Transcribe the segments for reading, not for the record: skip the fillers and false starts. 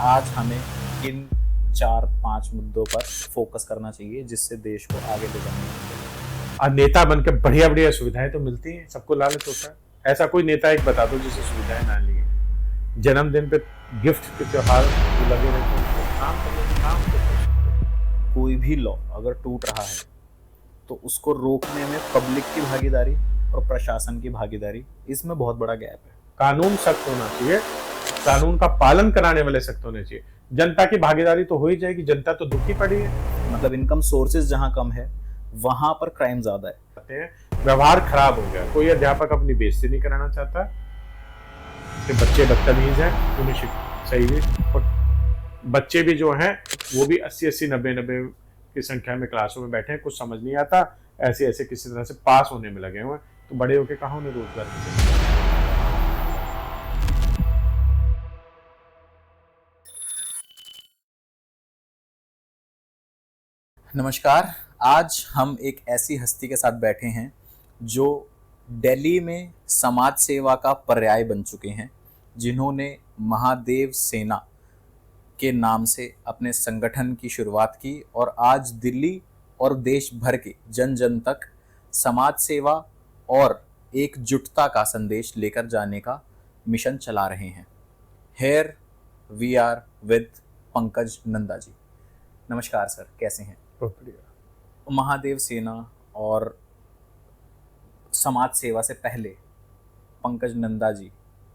आज हमें किन 4-5 मुद्दों पर फोकस करना चाहिए जिससे देश को आगे ले जाने में। और नेता बन के बढ़िया बढ़िया सुविधाएं तो मिलती हैं, सबको लालच होता है। ऐसा कोई नेता एक बता दो जिसे सुविधाएं ना ली है। जन्मदिन पे गिफ्ट के त्योहार जो लगे रहते हैं, तो काम करने काम तो कोई भी लॉ अगर टूट रहा है तो उसको रोकने में पब्लिक की भागीदारी और प्रशासन की भागीदारी, इसमें बहुत बड़ा गैप है। कानून सख्त होना चाहिए, कानून का पालन कराने वाले सख्त होने चाहिए। जनता की भागीदारी तो हो ही जाएगी, जनता तो दुखी पड़ी है। मतलब इनकम सोर्सेज जहाँ कम है वहां पर क्राइम ज्यादा है। व्यवहार खराब हो गया, कोई अध्यापक अपनी बेइज्जती नहीं कराना चाहता कि बच्चे बदतमीज हैं, उन्हें सही है। और बच्चे भी जो हैं वो भी 80-80, 90-90 की संख्या में क्लासों में बैठे हैं, कुछ समझ नहीं आता, ऐसे ऐसे किसी तरह से पास होने में लगे हुए हैं। तो बड़े होके कहाँ उन्हें रोजगार मिलेगा। नमस्कार। आज हम एक ऐसी हस्ती के साथ बैठे हैं जो दिल्ली में समाज सेवा का पर्याय बन चुके हैं, जिन्होंने महादेव सेना के नाम से अपने संगठन की शुरुआत की और आज दिल्ली और देश भर के जन जन तक समाज सेवा और एकजुटता का संदेश लेकर जाने का मिशन चला रहे हैं। Here we are with Pankaj Nanda ji. नमस्कार सर, कैसे हैं? बहुत बढ़िया। महादेव सेना और समाज सेवा से पहले पंकज नंदा जी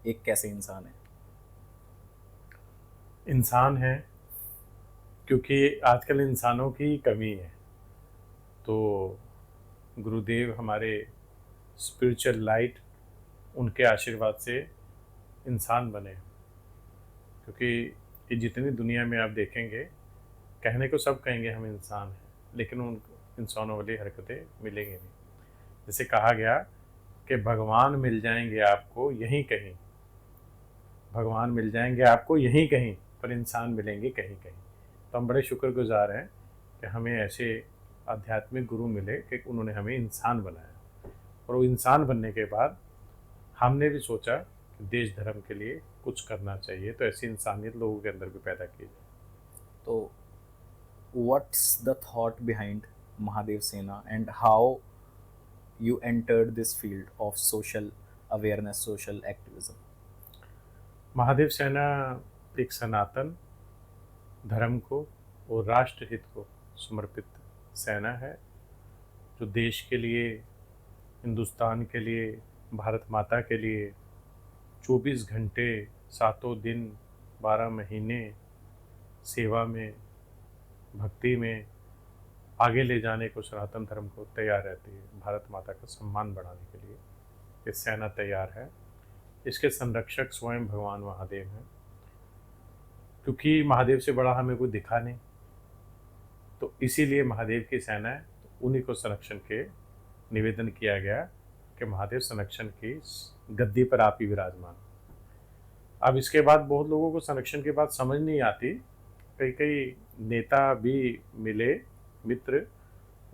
एक कैसे इंसान है? इंसान है क्योंकि आजकल इंसानों की कमी है, तो गुरुदेव हमारे स्पिरिचुअल लाइट, उनके आशीर्वाद से इंसान बने। क्योंकि ये जितनी दुनिया में आप देखेंगे, कहने को सब कहेंगे हम इंसान हैं, लेकिन उन इंसानों वाली हरकतें मिलेंगी नहीं। जैसे कहा गया कि भगवान मिल जाएंगे आपको यहीं कहीं, भगवान मिल जाएंगे आपको यहीं कहीं, पर इंसान मिलेंगे कहीं कहीं। तो हम बड़े शुक्रगुजार हैं कि हमें ऐसे आध्यात्मिक गुरु मिले कि उन्होंने हमें इंसान बनाया। और वो इंसान बनने के बाद हमने भी सोचा कि देश धर्म के लिए कुछ करना चाहिए, तो ऐसी इंसानियत लोगों के अंदर भी पैदा की जाए। तो what's the thought behind Mahadev Sena and how you entered this field of social awareness, social activism? Mahadev Sena एक सनातन धर्म को और राष्ट्र हित को समर्पित सेना है, जो देश के लिए, हिंदुस्तान के लिए, भारत माता के लिए 24 घंटे, 7 दिन, 12 महीने सेवा में, भक्ति में आगे ले जाने को सनातन धर्म को तैयार रहती है। भारत माता का सम्मान बढ़ाने के लिए ये सेना तैयार है। इसके संरक्षक स्वयं भगवान महादेव हैं, क्योंकि महादेव से बड़ा हमें कोई दिखा नहीं, तो इसीलिए महादेव की सेना है। तो उन्हीं को संरक्षण के निवेदन किया गया कि महादेव संरक्षण की गद्दी पर आप ही विराजमान। अब इसके बाद बहुत लोगों को संरक्षण की बात समझ नहीं आती। कई कई नेता भी मिले, मित्र,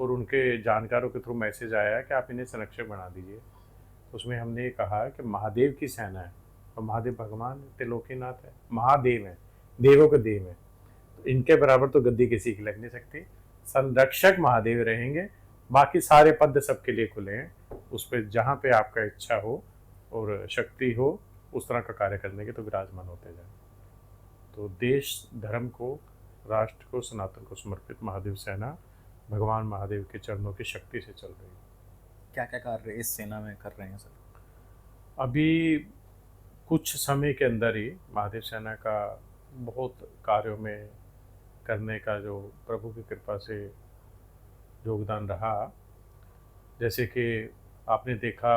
और उनके जानकारों के थ्रू मैसेज आया कि आप इन्हें संरक्षक बना दीजिए। उसमें हमने ये कहा कि महादेव की सेना है, और महादेव भगवान त्रिलोकीनाथ है, महादेव है, देवों के देव है, तो इनके बराबर तो गद्दी किसी की लग नहीं सकती। संरक्षक महादेव रहेंगे, बाकी सारे पद सबके लिए खुले हैं। उस पर जहाँ पे आपका इच्छा हो और शक्ति हो, उस तरह का कार्य करने के तो विराजमान होते जाए। तो देश धर्म को, राष्ट्र को, सनातन को समर्पित महादेव सेना भगवान महादेव के चरणों की शक्ति से चल रही है। क्या क्या कार्य इस सेना में कर रहे हैं सर? अभी कुछ समय के अंदर ही महादेव सेना का बहुत कार्यों में करने का जो प्रभु की कृपा से योगदान रहा। जैसे कि आपने देखा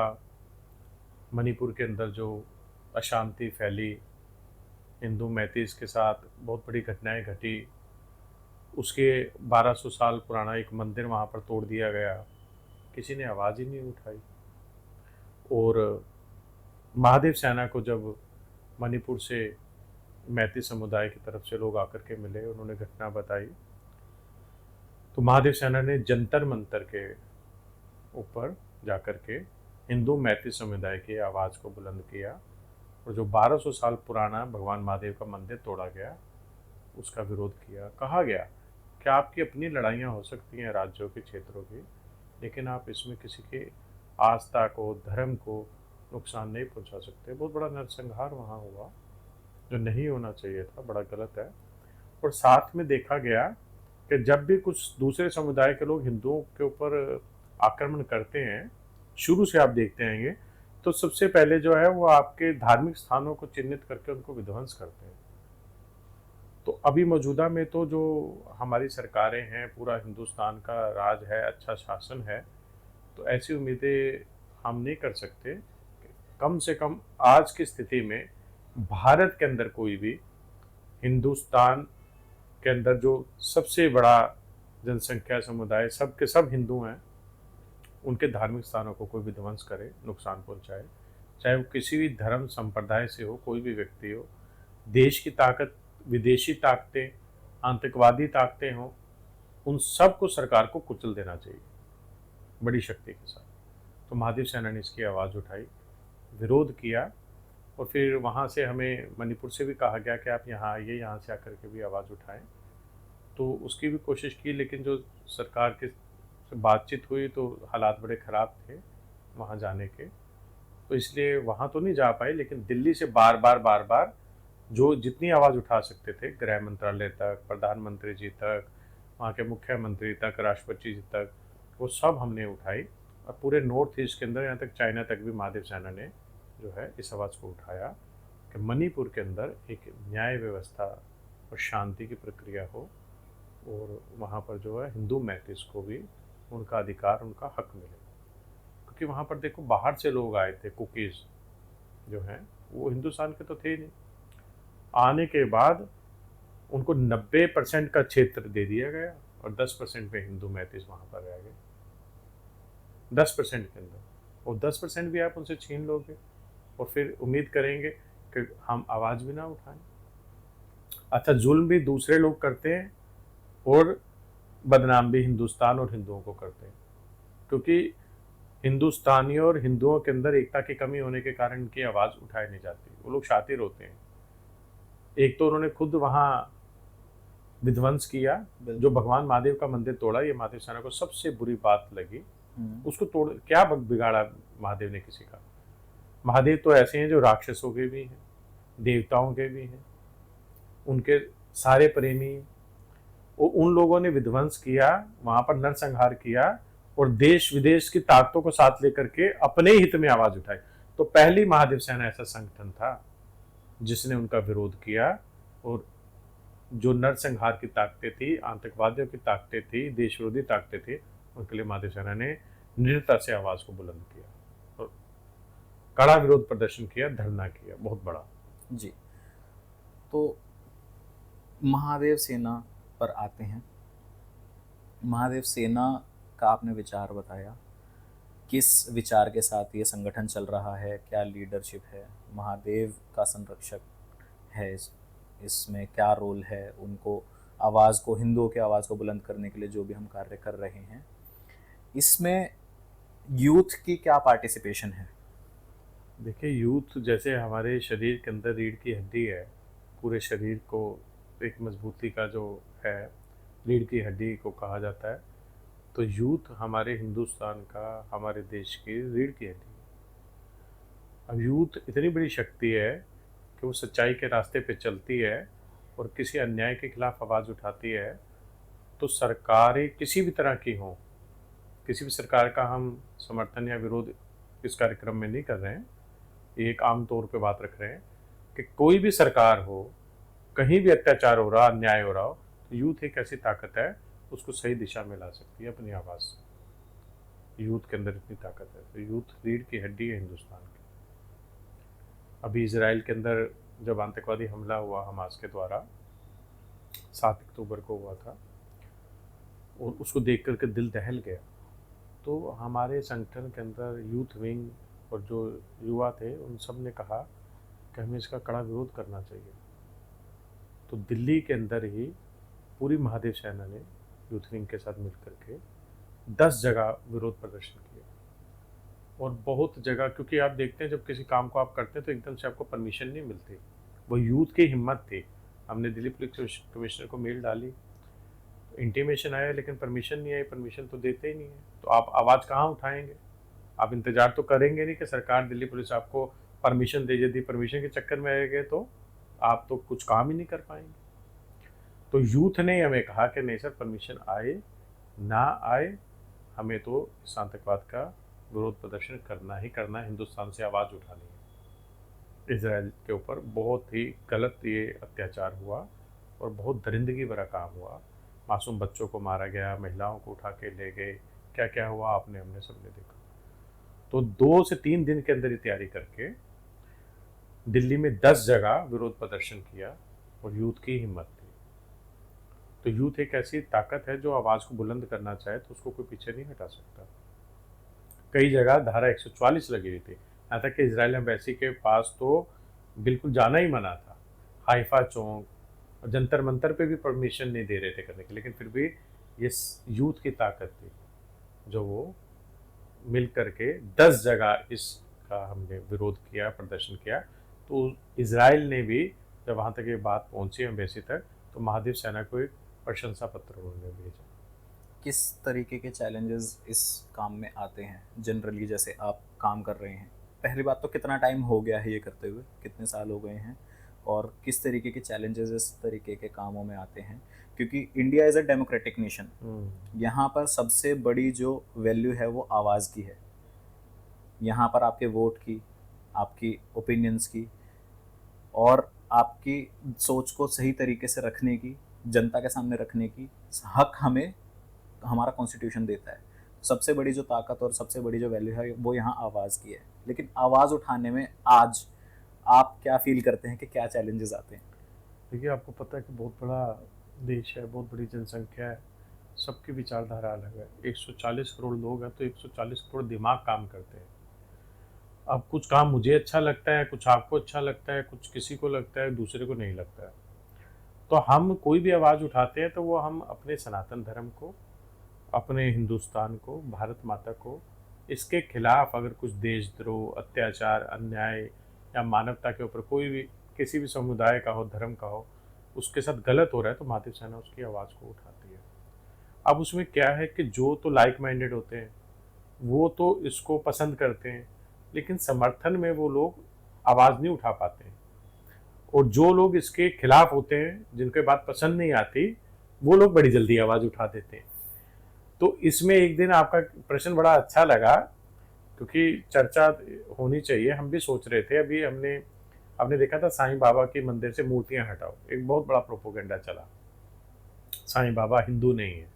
मणिपुर के अंदर जो अशांति फैली, हिंदू मैतीस के साथ बहुत बड़ी घटनाएं घटी, उसके 1200 साल पुराना एक मंदिर वहाँ पर तोड़ दिया गया, किसी ने आवाज़ ही नहीं उठाई। और महादेव सेना को जब मणिपुर से मैती समुदाय की तरफ से लोग आकर के मिले, उन्होंने घटना बताई, तो महादेव सेना ने जंतर मंतर के ऊपर जाकर के हिंदू मैती समुदाय की आवाज़ को बुलंद किया, और जो 1200 साल पुराना भगवान महादेव का मंदिर तोड़ा गया, उसका विरोध किया। कहा गया कि आपकी अपनी लड़ाइयाँ हो सकती हैं राज्यों के, क्षेत्रों की, लेकिन आप इसमें किसी के आस्था को, धर्म को नुकसान नहीं पहुंचा सकते। बहुत बड़ा नरसंहार वहाँ हुआ, जो नहीं होना चाहिए था, बड़ा गलत है। और साथ में देखा गया कि जब भी कुछ दूसरे समुदाय के लोग हिंदुओं के ऊपर आक्रमण करते हैं, शुरू से आप देखते आएंगे, तो सबसे पहले जो है वो आपके धार्मिक स्थानों को चिन्हित करके उनको विध्वंस करते हैं। तो अभी मौजूदा में तो जो हमारी सरकारें हैं, पूरा हिंदुस्तान का राज है, अच्छा शासन है, तो ऐसी उम्मीदें हम नहीं कर सकते। कम से कम आज की स्थिति में भारत के अंदर कोई भी, हिंदुस्तान के अंदर जो सबसे बड़ा जनसंख्या समुदाय, सब के सब हिंदू हैं, उनके धार्मिक स्थानों को कोई भी ध्वंस करे, नुकसान पहुंचाए, चाहे वो किसी भी धर्म संप्रदाय से हो, कोई भी व्यक्ति हो, देश की ताकत, विदेशी ताकतें, आतंकवादी ताकतें हों, उन सब को सरकार को कुचल देना चाहिए बड़ी शक्ति के साथ। तो महादेव सेना ने इसकी आवाज़ उठाई, विरोध किया, और फिर वहाँ से हमें मणिपुर से भी कहा गया कि आप यहाँ आइए, यहाँ से आकर के भी आवाज़ उठाएं। तो उसकी भी कोशिश की, लेकिन जो सरकार के से बातचीत हुई तो हालात बड़े ख़राब थे वहाँ जाने के, तो इसलिए वहाँ तो नहीं जा पाए। लेकिन दिल्ली से बार बार जो जितनी आवाज़ उठा सकते थे, गृह मंत्रालय तक, प्रधानमंत्री जी तक, वहाँ के मुख्यमंत्री तक, राष्ट्रपति जी तक, वो सब हमने उठाई। और पूरे नॉर्थ ईस्ट के अंदर, यहाँ तक चाइना तक भी महादेव सेना ने जो है इस आवाज़ को उठाया कि मणिपुर के अंदर एक न्याय व्यवस्था और शांति की प्रक्रिया हो, और वहाँ पर जो है हिंदू मैथिस को भी उनका अधिकार, उनका हक मिले। क्योंकि वहाँ पर देखो, बाहर से लोग आए थे, कुकीज़ जो हैं वो हिंदुस्तान के तो थे ही नहीं। आने के बाद उनको 90% का क्षेत्र दे दिया गया, और 10% में हिंदू मैथिस वहाँ पर रह गए, 10% के अंदर। और 10% भी आप उनसे छीन लोगे और फिर उम्मीद करेंगे कि हम आवाज़ भी ना उठाएं। अच्छा, जुल्म भी दूसरे लोग करते हैं और बदनाम भी हिंदुस्तान और हिंदुओं को करते हैं, क्योंकि हिंदुस्तानियों और हिंदुओं के अंदर एकता की कमी होने के कारण इनकी आवाज़ उठाई नहीं जाती। वो लोग शातिर होते हैं। एक तो उन्होंने खुद वहाँ विध्वंस किया, जो भगवान महादेव का मंदिर तोड़ा, ये महादेव सेना को सबसे बुरी बात लगी। उसको तोड़, क्या बिगाड़ा महादेव ने किसी का? महादेव तो ऐसे हैं जो राक्षसों के भी हैं, देवताओं के भी हैं, उनके सारे प्रेमी। उन लोगों ने विध्वंस किया, वहां पर नरसंहार किया, और देश विदेश की ताकतों को साथ लेकर के अपने हित में आवाज उठाई। तो पहली महादेव सेना ऐसा संगठन था जिसने उनका विरोध किया, और जो नरसंहार की ताकतें थी, आतंकवादियों की ताकतें थी, देश विरोधी ताकतें थी, उनके लिए महादेव सेना ने निडरता से आवाज को बुलंद किया और कड़ा विरोध प्रदर्शन किया, धरना किया, बहुत बड़ा। जी, तो महादेव सेना पर आते हैं। महादेव सेना का आपने विचार बताया, किस विचार के साथ ये संगठन चल रहा है, क्या लीडरशिप है, महादेव का संरक्षक है, इसमें क्या रोल है, उनको आवाज़ को, हिंदुओं की आवाज़ को बुलंद करने के लिए जो भी हम कार्य कर रहे हैं, इसमें यूथ की क्या पार्टिसिपेशन है? देखिए, यूथ जैसे हमारे शरीर के अंदर रीढ़ की हड्डी है, पूरे शरीर को एक मजबूती का जो है, रीढ़ की हड्डी को कहा जाता है, तो यूथ हमारे हिंदुस्तान का, हमारे देश की रीढ़ की हड्डी है। अब यूथ इतनी बड़ी शक्ति है कि वो सच्चाई के रास्ते पे चलती है और किसी अन्याय के खिलाफ आवाज़ उठाती है। तो सरकारें किसी भी तरह की हों, किसी भी सरकार का हम समर्थन या विरोध इस कार्यक्रम में नहीं कर रहे हैं, एक आम तौर पे बात रख रहे हैं कि कोई भी सरकार हो, कहीं भी अत्याचार हो रहा, अन्याय हो रहा हो, तो यूथ एक ऐसी ताकत है, उसको सही दिशा में ला सकती है अपनी आवाज़ से। यूथ के अंदर इतनी ताकत है। तो यूथ रीढ़ की हड्डी है हिंदुस्तान की। अभी इजराइल के अंदर जब आतंकवादी हमला हुआ हमास के द्वारा, 7 अक्टूबर को हुआ था, और उसको देख करके दिल दहल गया। तो हमारे संगठन के अंदर यूथ विंग और जो युवा थे, उन सब ने कहा कि हमें इसका कड़ा विरोध करना चाहिए। तो दिल्ली के अंदर ही पूरी महादेव सेना ने यूथ विंग के साथ मिलकर के 10 जगह विरोध प्रदर्शन किया। और बहुत जगह, क्योंकि आप देखते हैं जब किसी काम को आप करते हैं तो एकदम से आपको परमिशन नहीं मिलती। वो यूथ की हिम्मत थी हमने दिल्ली पुलिस कमिश्नर को मेल डाली, इंटीमेशन आया लेकिन परमिशन नहीं आई। परमिशन तो देते ही नहीं है, तो आप आवाज़ कहाँ उठाएंगे? आप इंतजार तो करेंगे नहीं कि सरकार, दिल्ली पुलिस आपको परमिशन दे। यदि परमिशन के चक्कर में रह गए तो आप तो कुछ काम ही नहीं कर पाएंगे। तो यूथ ने हमें कहा कि नहीं सर, परमिशन आए ना आए, हमें तो इस आतंकवाद का विरोध प्रदर्शन करना ही करना है, हिंदुस्तान से आवाज़ उठानी है। इसराइल के ऊपर बहुत ही गलत ये अत्याचार हुआ और बहुत दरिंदगी भरा काम हुआ। मासूम बच्चों को मारा गया, महिलाओं को उठा के ले गए, क्या क्या हुआ आपने हमने सबने देखा। तो 2 से 3 दिन के अंदर ही तैयारी करके दिल्ली में 10 जगह विरोध प्रदर्शन किया और यूथ की हिम्मत थी। तो यूथ एक ऐसी ताकत है जो आवाज़ को बुलंद करना चाहे तो उसको कोई पीछे नहीं हटा सकता। कई जगह धारा 144 लगी हुई थी, यहाँ तक कि इजराइल एम्बेसी के पास तो बिल्कुल जाना ही मना था। हाइफा चौक और जंतर मंतर पे भी परमिशन नहीं दे रहे थे करने की, लेकिन फिर भी ये यूथ की ताकत थी जो वो मिल करके 10 जगह इसका हमने विरोध किया, प्रदर्शन किया। तो इजराइल ने भी जब वहाँ तक ये बात पहुँची एम्बेसी तक, तो महादेव सेना को एक प्रशंसा पत्र उन्होंने भेजा। किस तरीके के चैलेंजेस इस काम में आते हैं जनरली, जैसे आप काम कर रहे हैं? पहली बात तो कितना टाइम हो गया है ये करते हुए, कितने साल हो गए हैं, और किस तरीके के चैलेंजेस इस तरीके के कामों में आते हैं? क्योंकि India is a democratic nation, यहाँ पर सबसे बड़ी जो वैल्यू है वो आवाज़ की है। यहाँ पर आपके वोट की, आपकी ओपिनियंस की और आपकी सोच को सही तरीके से रखने की, जनता के सामने रखने की हक हमें हमारा कॉन्स्टिट्यूशन देता है। सबसे बड़ी जो ताकत और सबसे बड़ी जो वैल्यू है वो यहाँ आवाज़ की है। लेकिन आवाज़ उठाने में आज आप क्या फील करते हैं कि क्या चैलेंजेस आते हैं? देखिए, आपको पता है कि बहुत बड़ा देश है, बहुत बड़ी जनसंख्या है, सबकी विचारधारा अलग है। 140 करोड़ लोग हैं तो 140 करोड़ दिमाग काम करते हैं। अब कुछ काम मुझे अच्छा लगता है, कुछ आपको अच्छा लगता है, कुछ किसी को लगता है, दूसरे को नहीं लगता है। तो हम कोई भी आवाज़ उठाते हैं तो वो हम अपने सनातन धर्म को, अपने हिंदुस्तान को, भारत माता को, इसके खिलाफ अगर कुछ देशद्रोह, अत्याचार, अन्याय या मानवता के ऊपर कोई भी किसी भी समुदाय का हो, धर्म का हो, उसके साथ गलत हो रहा है तो महादेव सेना उसकी आवाज़ को उठाती है। अब उसमें क्या है कि जो तो लाइक माइंडेड होते हैं वो तो इसको पसंद करते हैं, लेकिन समर्थन में वो लोग आवाज़ नहीं उठा पाते हैं। और जो लोग इसके खिलाफ होते हैं, जिनके बात पसंद नहीं आती, वो लोग बड़ी जल्दी आवाज़ उठा देते हैं। तो इसमें एक दिन आपका प्रश्न बड़ा अच्छा लगा, क्योंकि चर्चा होनी चाहिए। हम भी सोच रहे थे, अभी आपने देखा था साईं बाबा के मंदिर से मूर्तियां हटाओ, एक बहुत बड़ा प्रोपोगंडा चला, साईं बाबा हिंदू नहीं है।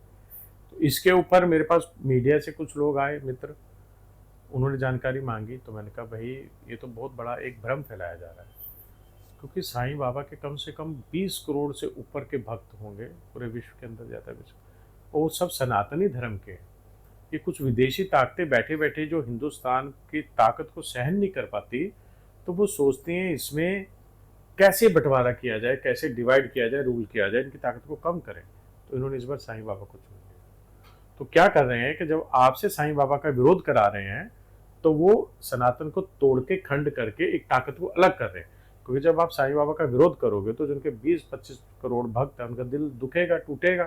तो इसके ऊपर मेरे पास मीडिया से कुछ लोग आए, मित्र, उन्होंने जानकारी मांगी। तो मैंने कहा भाई ये तो बहुत बड़ा एक भ्रम फैलाया जा रहा है, क्योंकि साईं बाबा के कम से कम 20 करोड़ से ऊपर के भक्त होंगे पूरे विश्व के अंदर, ज़्यादा विश्व, और वो सब सनातनी धर्म के। ये कुछ विदेशी ताकतें बैठे बैठे जो हिंदुस्तान की ताकत को सहन नहीं कर पाती, तो वो सोचते हैं इसमें कैसे बंटवारा किया जाए, कैसे डिवाइड किया जाए, रूल किया जाए, इनकी ताकत को कम करें। तो इन्होंने इस बार साईं बाबा को चुन लिया। तो क्या कर रहे हैं कि जब आपसे साईं बाबा का विरोध करा रहे हैं तो वो सनातन को तोड़ के खंड करके एक ताकत को अलग कर रहे हैं। क्योंकि जब आप साईं बाबा का विरोध करोगे तो जिनके 20-25 करोड़ भक्त हैं, उनका दिल दुखेगा, टूटेगा।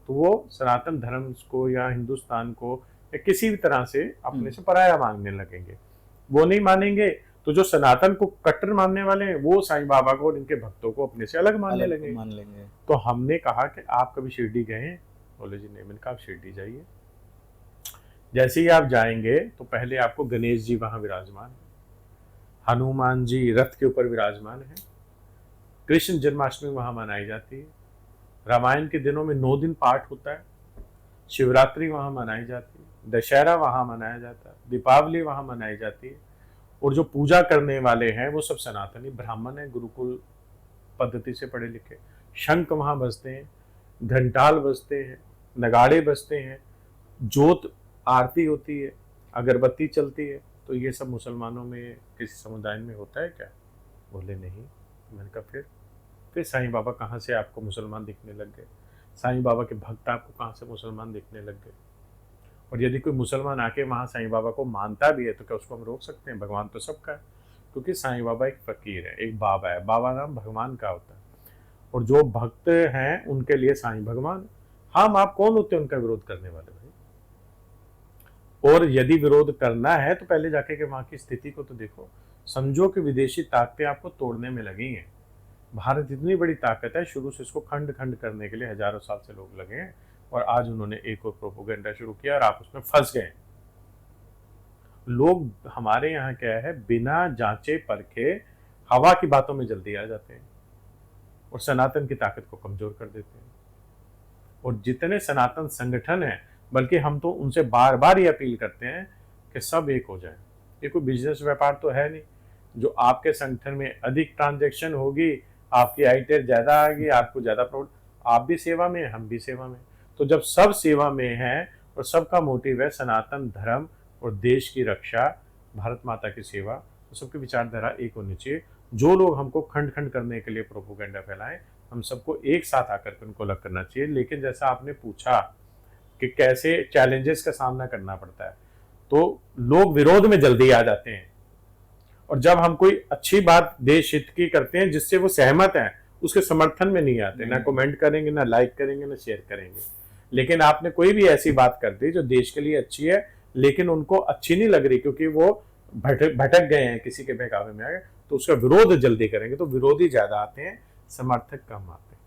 तो वो सनातन धर्म को या हिंदुस्तान को या किसी भी तरह से अपने से पराया मानने लगेंगे। वो नहीं मानेंगे तो जो सनातन को कट्टर मानने वाले हैं वो साईं बाबा को और इनके भक्तों को अपने से अलग मानने लगेंगे। तो हमने कहा कि आप कभी शिरडी गए हैं? बोले जी नहीं। मैंने कहा आप शिरडी जाइए। जैसे ही आप जाएंगे तो पहले आपको गणेश जी वहां विराजमान है, हनुमान जी रथ के ऊपर विराजमान है, कृष्ण जन्माष्टमी वहां मनाई जाती है, रामायण के दिनों में 9 दिन पाठ होता है, शिवरात्रि वहां मनाई जाती है, दशहरा वहां मनाया जाता है, दीपावली वहां मनाई जाती है। और जो पूजा करने वाले हैं वो सब सनातनी ब्राह्मण हैं, गुरुकुल पद्धति से पढ़े लिखे। शंख वहां बजते हैं, घंटाल बजते हैं, नगाड़े बजते हैं, जोत आरती होती है, अगरबत्ती चलती है। तो ये सब मुसलमानों में किसी समुदाय में होता है क्या? बोले नहीं। मैंने कहा फिर साईं बाबा कहाँ से आपको मुसलमान दिखने लग गए? साईं बाबा के भक्त आपको कहाँ से मुसलमान दिखने लग गए? और यदि कोई मुसलमान आके वहाँ साईं बाबा को मानता भी है तो क्या उसको हम रोक सकते हैं? भगवान तो सबका है। क्योंकि साईं बाबा एक फ़कीर है, एक बाबा है। बाबा नाम भगवान का होता है। और जो भक्त हैं उनके लिए साईं भगवान। हम आप कौन होते हैं उनका विरोध करने वाले भाई? और यदि विरोध करना है तो पहले जाके के वहां की स्थिति को तो देखो। समझो कि विदेशी ताकतें आपको तोड़ने में लगी हैं। भारत इतनी बड़ी ताकत है, शुरू से इसको खंड खंड करने के लिए हजारों साल से लोग लगे हैं, और आज उन्होंने एक और प्रोपोगंडा शुरू किया और आप उसमें फंस गए। लोग हमारे यहाँ क्या है, बिना जांचे परखे हवा की बातों में जल्दी आ जाते हैं और सनातन की ताकत को कमजोर कर देते हैं। और जितने सनातन संगठन हैं, बल्कि हम तो उनसे बार बार ये अपील करते हैं कि सब एक हो जाए। ये कोई बिजनेस व्यापार तो है नहीं जो आपके संगठन में अधिक ट्रांजैक्शन होगी, आपकी आईटेर ज्यादा आएगी, आपको ज्यादा प्रोडक्ट, आप भी सेवा में, हम भी सेवा में। तो जब सब सेवा में हैं और सबका मोटिव है सनातन धर्म और देश की रक्षा, भारत माता की सेवा, तो सबकी विचारधारा एक होनी चाहिए। जो लोग हमको खंड खंड करने के लिए प्रोपोगंडा फैलाएं, हम सबको एक साथ आकर के उनको अलग करना चाहिए। लेकिन जैसा आपने पूछा कि कैसे चैलेंजेस का सामना करना पड़ता है, तो लोग विरोध में जल्दी आ जाते हैं, और जब हम कोई अच्छी बात देश हित की करते हैं जिससे वो सहमत हैं, उसके समर्थन में नहीं आते, ना कमेंट करेंगे, ना लाइक करेंगे, ना शेयर करेंगे। लेकिन आपने कोई भी ऐसी बात कर दी जो देश के लिए अच्छी है लेकिन उनको अच्छी नहीं लग रही क्योंकि वो भटक गए हैं, किसी के बहकावे में आ गए, तो उसका विरोध जल्दी करेंगे, तो विरोधी ज्यादा आते हैं, समर्थक कम आते हैं।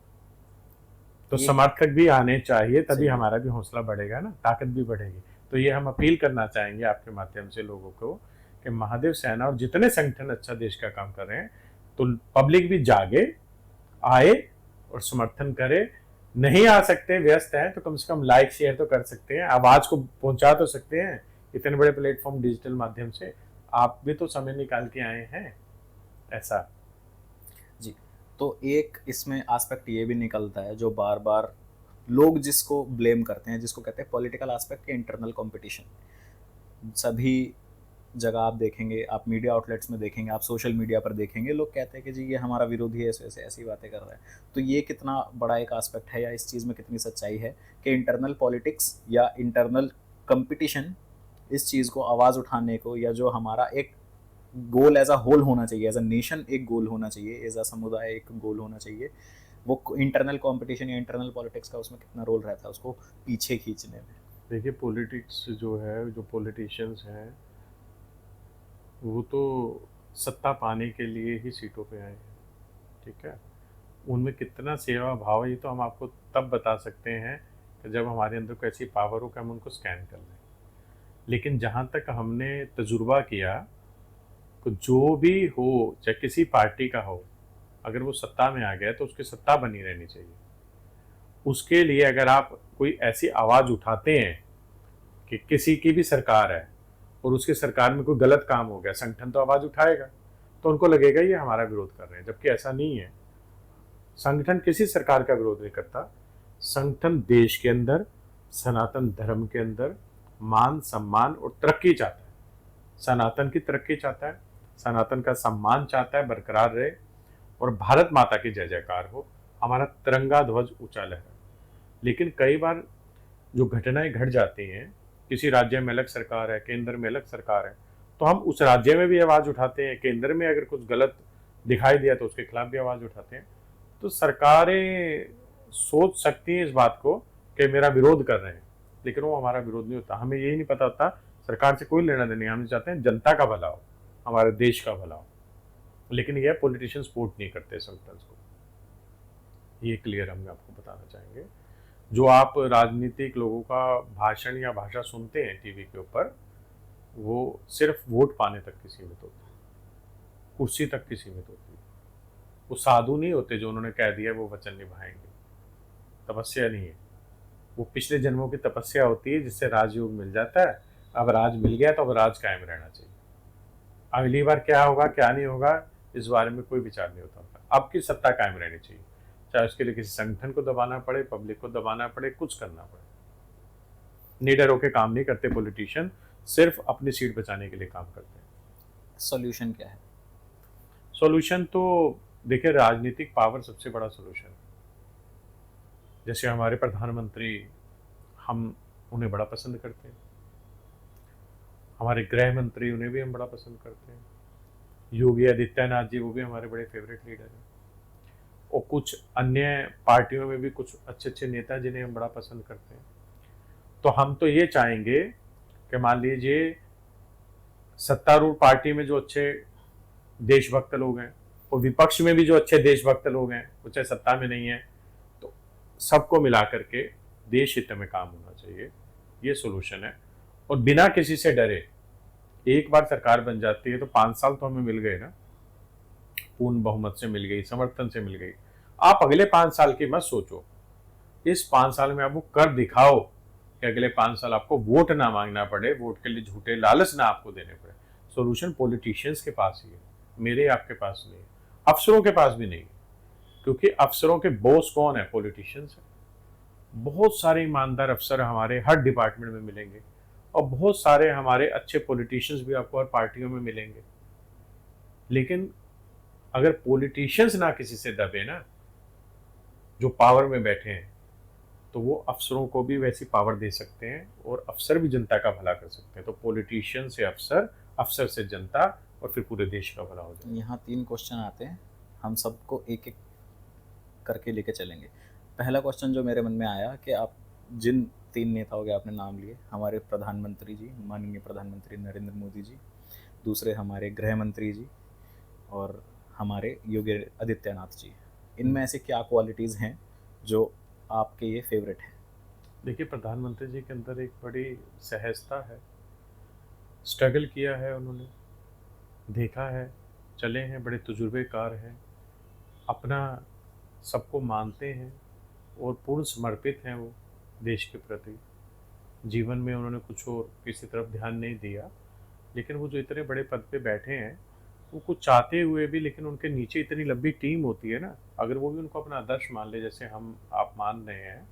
तो समर्थक भी आने चाहिए, तभी हमारा भी हौसला बढ़ेगा ना, ताकत भी बढ़ेगी। तो ये हम अपील करना चाहेंगे आपके माध्यम से लोगों को कि महादेव सेना और जितने संगठन अच्छा देश का काम कर रहे हैं, तो पब्लिक भी जागे, आए और समर्थन करे। नहीं आ सकते, व्यस्त हैं, तो कम से कम लाइक शेयर तो कर सकते हैं, आवाज को पहुंचा तो सकते हैं इतने बड़े प्लेटफॉर्म डिजिटल माध्यम से। आप भी तो समय निकाल के आए हैं ऐसा। जी, तो एक इसमें एस्पेक्ट ये भी निकलता है जो बार बार लोग जिसको ब्लेम करते हैं, जिसको कहते हैं पॉलिटिकल एस्पेक्ट के इंटरनल कंपटीशन। सभी जगह आप देखेंगे, आप मीडिया आउटलेट्स में देखेंगे, आप सोशल मीडिया पर देखेंगे, लोग कहते हैं कि जी ये हमारा विरोधी है, ऐसे ऐसी बातें कर रहा है। तो ये कितना बड़ा एक एस्पेक्ट है या इस चीज़ में कितनी सच्चाई है कि इंटरनल पॉलिटिक्स या इंटरनल कंपटीशन इस चीज़ को आवाज़ उठाने को, या जो हमारा एक गोल एज अ होल होना चाहिए, एज अ नेशन एक गोल होना चाहिए, एज अ समुदाय एक गोल होना चाहिए, वो इंटरनल कंपटीशन या इंटरनल पॉलिटिक्स का उसमें कितना रोल रहता है उसको पीछे खींचने में? देखिए, पॉलिटिक्स जो है, जो पॉलिटिशियंस हैं, वो तो सत्ता पाने के लिए ही सीटों पे आए हैं, ठीक है। उनमें कितना सेवा भाव है ये तो हम आपको तब बता सकते हैं कि जब हमारे अंदर कोई ऐसी पावर हो कि हम उनको स्कैन कर लें। लेकिन जहाँ तक हमने तजुर्बा किया, तो जो भी हो, चाहे किसी पार्टी का हो, अगर वो सत्ता में आ गया तो उसकी सत्ता बनी रहनी चाहिए। उसके लिए अगर आप कोई ऐसी आवाज़ उठाते हैं कि किसी की भी सरकार है और उसकी सरकार में कोई गलत काम हो गया, संगठन तो आवाज़ उठाएगा, तो उनको लगेगा ये हमारा विरोध कर रहे हैं, जबकि ऐसा नहीं है। संगठन किसी सरकार का विरोध नहीं करता। संगठन देश के अंदर, सनातन धर्म के अंदर मान सम्मान और तरक्की चाहता है। सनातन की तरक्की चाहता है, सनातन का सम्मान चाहता है बरकरार रहे, और भारत माता की जय जयकार हो, हमारा तिरंगा ध्वज ऊंचा लहराए। लेकिन कई बार जो घटनाएं घट जाती हैं, किसी राज्य में अलग सरकार है, केंद्र में अलग सरकार है, तो हम उस राज्य में भी आवाज़ उठाते हैं, केंद्र में अगर कुछ गलत दिखाई दिया तो उसके खिलाफ भी आवाज़ उठाते हैं। तो सरकारें सोच सकती हैं इस बात को कि मेरा विरोध कर रहे हैं, लेकिन वो हमारा विरोध नहीं होता। हमें यही नहीं पता होता, सरकार से कोई लेना देना नहीं, हम चाहते हैं जनता का भला हो, हमारे देश का भला हो। लेकिन यह पॉलिटिशियन सपोर्ट नहीं करते संगठन को, ये क्लियर हम आपको बताना चाहेंगे। जो आप राजनीतिक लोगों का भाषण या भाषा सुनते हैं टीवी के ऊपर, वो सिर्फ वोट पाने तक की सीमित होती है, कुर्सी तक की सीमित होती है। वो साधु नहीं होते जो उन्होंने कह दिया वो वचन निभाएंगे, तपस्या नहीं है। वो पिछले जन्मों की तपस्या होती है जिससे राजयोग मिल जाता है। अब राज मिल गया तो अब राज कायम रहना चाहिए। अगली बार क्या होगा क्या नहीं होगा इस बारे में कोई विचार नहीं होता। अब की सत्ता कायम रहनी चाहिए, चाहे उसके लिए किसी संगठन को दबाना पड़े, पब्लिक को दबाना पड़े, कुछ करना पड़े। निडर होकर काम नहीं करते पॉलिटिशियन, सिर्फ अपनी सीट बचाने के लिए काम करते हैं। सॉल्यूशन क्या है? सॉल्यूशन तो देखिए, राजनीतिक पावर सबसे बड़ा सॉल्यूशन है। जैसे हमारे प्रधानमंत्री, हम उन्हें बड़ा पसंद करते हैं, हमारे गृह मंत्री, उन्हें भी हम बड़ा पसंद करते हैं, योगी आदित्यनाथ जी, वो भी हमारे बड़े फेवरेट लीडर हैं। और कुछ अन्य पार्टियों में भी कुछ अच्छे अच्छे नेता जिन्हें हम बड़ा पसंद करते हैं। तो हम तो ये चाहेंगे कि मान लीजिए सत्तारूढ़ पार्टी में जो अच्छे देशभक्त लोग हैं और विपक्ष में भी जो अच्छे देशभक्त लोग हैं, वो चाहे सत्ता में नहीं है, तो सबको मिला करके देश हित में काम होना चाहिए, ये सोल्यूशन है। और बिना किसी से डरे, एक बार सरकार बन जाती है तो 5 साल तो हमें मिल गए ना, पूर्ण बहुमत से मिल गई, समर्थन से मिल गई। आप अगले 5 साल की मत सोचो, इस 5 साल में आप वो कर दिखाओ कि अगले 5 साल आपको वोट ना मांगना पड़े, वोट के लिए झूठे लालच ना आपको देने पड़े। सोल्यूशन पॉलिटिशियंस के पास ही है, मेरे आपके पास नहीं है, अफसरों के पास भी नहीं है, क्योंकि अफसरों के बॉस कौन है? पॉलिटिशियंस है। बहुत सारे ईमानदार अफसर हमारे हर डिपार्टमेंट में मिलेंगे और बहुत सारे हमारे अच्छे पॉलिटिशियंस भी आपको हर पार्टियों में मिलेंगे। लेकिन अगर पॉलिटिशियंस ना किसी से दबे ना, जो पावर में बैठे हैं, तो वो अफसरों को भी वैसी पावर दे सकते हैं और अफसर भी जनता का भला कर सकते हैं। तो पॉलिटिशियन से अफसर, अफसर से जनता और फिर पूरे देश का भला हो जाए। यहाँ 3 क्वेश्चन आते हैं, हम सबको एक एक करके लेके चलेंगे। पहला क्वेश्चन जो मेरे मन में आया कि आप जिन 3 नेताओं के आपने नाम लिए, हमारे प्रधानमंत्री जी, माननीय प्रधानमंत्री नरेंद्र मोदी जी, दूसरे हमारे गृह मंत्री जी और हमारे योगी आदित्यनाथ जी, इनमें ऐसे क्या क्वालिटीज़ हैं जो आपके ये फेवरेट हैं? देखिए, प्रधानमंत्री जी के अंदर एक बड़ी सहजता है, स्ट्रगल किया है उन्होंने, देखा है, चले हैं, बड़े तजुर्बेकार हैं, अपना सबको मानते हैं और पूर्ण समर्पित हैं वो देश के प्रति। जीवन में उन्होंने कुछ और किसी तरफ ध्यान नहीं दिया, लेकिन वो जो इतने बड़े पद पे बैठे हैं, वो कुछ चाहते हुए भी, लेकिन उनके नीचे इतनी लंबी टीम होती है ना, अगर वो भी उनको अपना आदर्श मान ले, जैसे हम आप मान रहे हैं,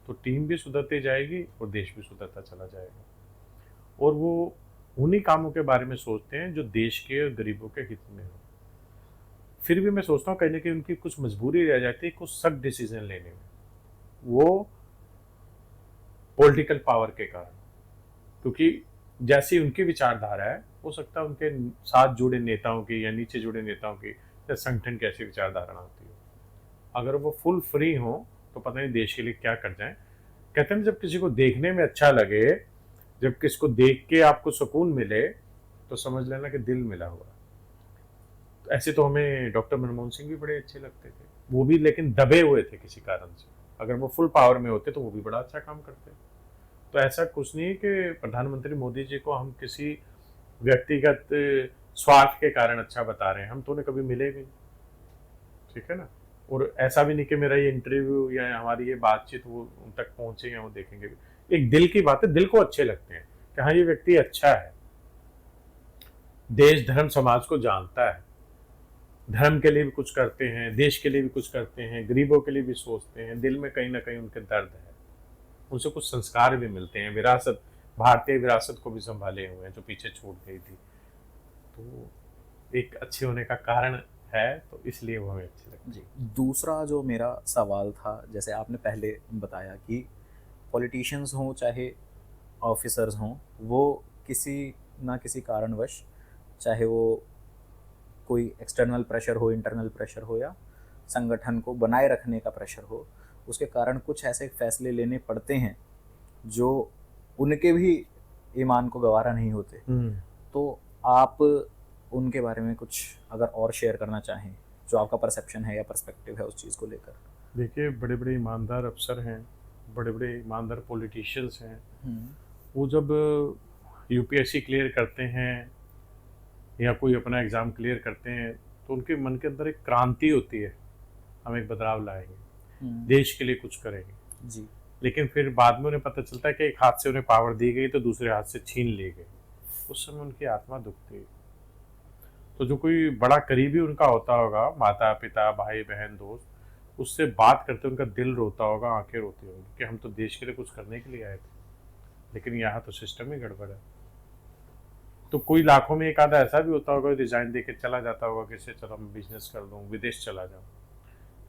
तो टीम भी सुधरती जाएगी और देश भी सुधरता चला जाएगा। और वो उन्हीं कामों के बारे में सोचते हैं जो देश के और गरीबों के हित में हो। फिर भी मैं सोचता हूँ कहीं ना कहीं उनकी कुछ मजबूरी रह जाती है कुछ सख्त डिसीजन लेने में, वो पॉलिटिकल पावर के कारण, क्योंकि जैसी उनकी विचारधारा है, हो सकता है उनके साथ जुड़े नेताओं की या नीचे जुड़े नेताओं की या संगठन की ऐसी विचारधारा होती हो। अगर वो फुल फ्री हो तो पता नहीं देश के लिए क्या कर जाए। कहते हैं जब किसी को देखने में अच्छा लगे, जब किसी को देख के आपको सुकून मिले, तो समझ लेना कि दिल मिला हुआ। तो ऐसे तो हमें डॉक्टर मनमोहन सिंह भी बड़े अच्छे लगते थे, वो भी लेकिन दबे हुए थे किसी कारण से। अगर वो फुल पावर में होते तो वो भी बड़ा अच्छा काम करते। तो ऐसा कुछ नहीं है कि प्रधानमंत्री मोदी जी को हम किसी व्यक्तिगत स्वार्थ के कारण अच्छा बता रहे हैं, हम तो उन्हें कभी मिले भी, ठीक है ना। और ऐसा भी नहीं कि मेरा ये इंटरव्यू या हमारी ये बातचीत वो उन तक पहुंचे या वो देखेंगे भी। एक दिल की बात है, दिल को अच्छे लगते हैं कि हाँ ये व्यक्ति अच्छा है, देश धर्म समाज को जानता है, धर्म के लिए भी कुछ करते हैं, देश के लिए भी कुछ करते हैं, गरीबों के लिए भी सोचते हैं, दिल में कहीं ना कहीं उनके दर्द है, उनसे कुछ संस्कार भी मिलते हैं, विरासत, भारतीय विरासत को भी संभाले हुए हैं जो पीछे छूट गई थी। तो एक अच्छे होने का कारण है, तो इसलिए वो हमें अच्छे लगते हैं। जी, दूसरा जो मेरा सवाल था, जैसे आपने पहले बताया कि पॉलिटिशियंस हों चाहे ऑफिसर्स हों, वो किसी ना किसी कारणवश, चाहे वो कोई एक्सटर्नल प्रेशर हो, इंटरनल प्रेशर हो या संगठन को बनाए रखने का प्रेशर हो, उसके कारण कुछ ऐसे फैसले लेने पड़ते हैं जो उनके भी ईमान को गवारा नहीं होते। तो आप उनके बारे में कुछ अगर और शेयर करना चाहें, जो आपका परसेप्शन है या पर्सपेक्टिव है उस चीज़ को लेकर। देखिए, बड़े बड़े ईमानदार अफसर हैं, बड़े बड़े ईमानदार पॉलिटिशियंस हैं, वो जब यूपीएससी क्लियर करते हैं या कोई अपना एग्ज़ाम क्लियर करते हैं, तो उनके मन के अंदर एक क्रांति होती है, हम एक बदलाव लाएंगे, देश के लिए कुछ करेंगे जी। लेकिन फिर बाद में उन्हें पता चलता है कि एक हाथ से उन्हें पावर दी गई तो दूसरे हाथ से छीन ली गई, उस समय उनकी आत्मा दुखती है। तो जो कोई बड़ा करीबी उनका होता होगा, माता पिता भाई बहन दोस्त, उससे बात करते उनका दिल रोता होगा, आंखें रोती होंगी कि हम तो देश के लिए कुछ करने के लिए आए थे, लेकिन यहाँ तो सिस्टम ही गड़बड़ है। तो कोई लाखों में एक आधा ऐसा भी होता होगा, रिजाइन दे के चला जाता होगा कि चलो मैं बिजनेस कर दूँ, विदेश चला जाऊँ,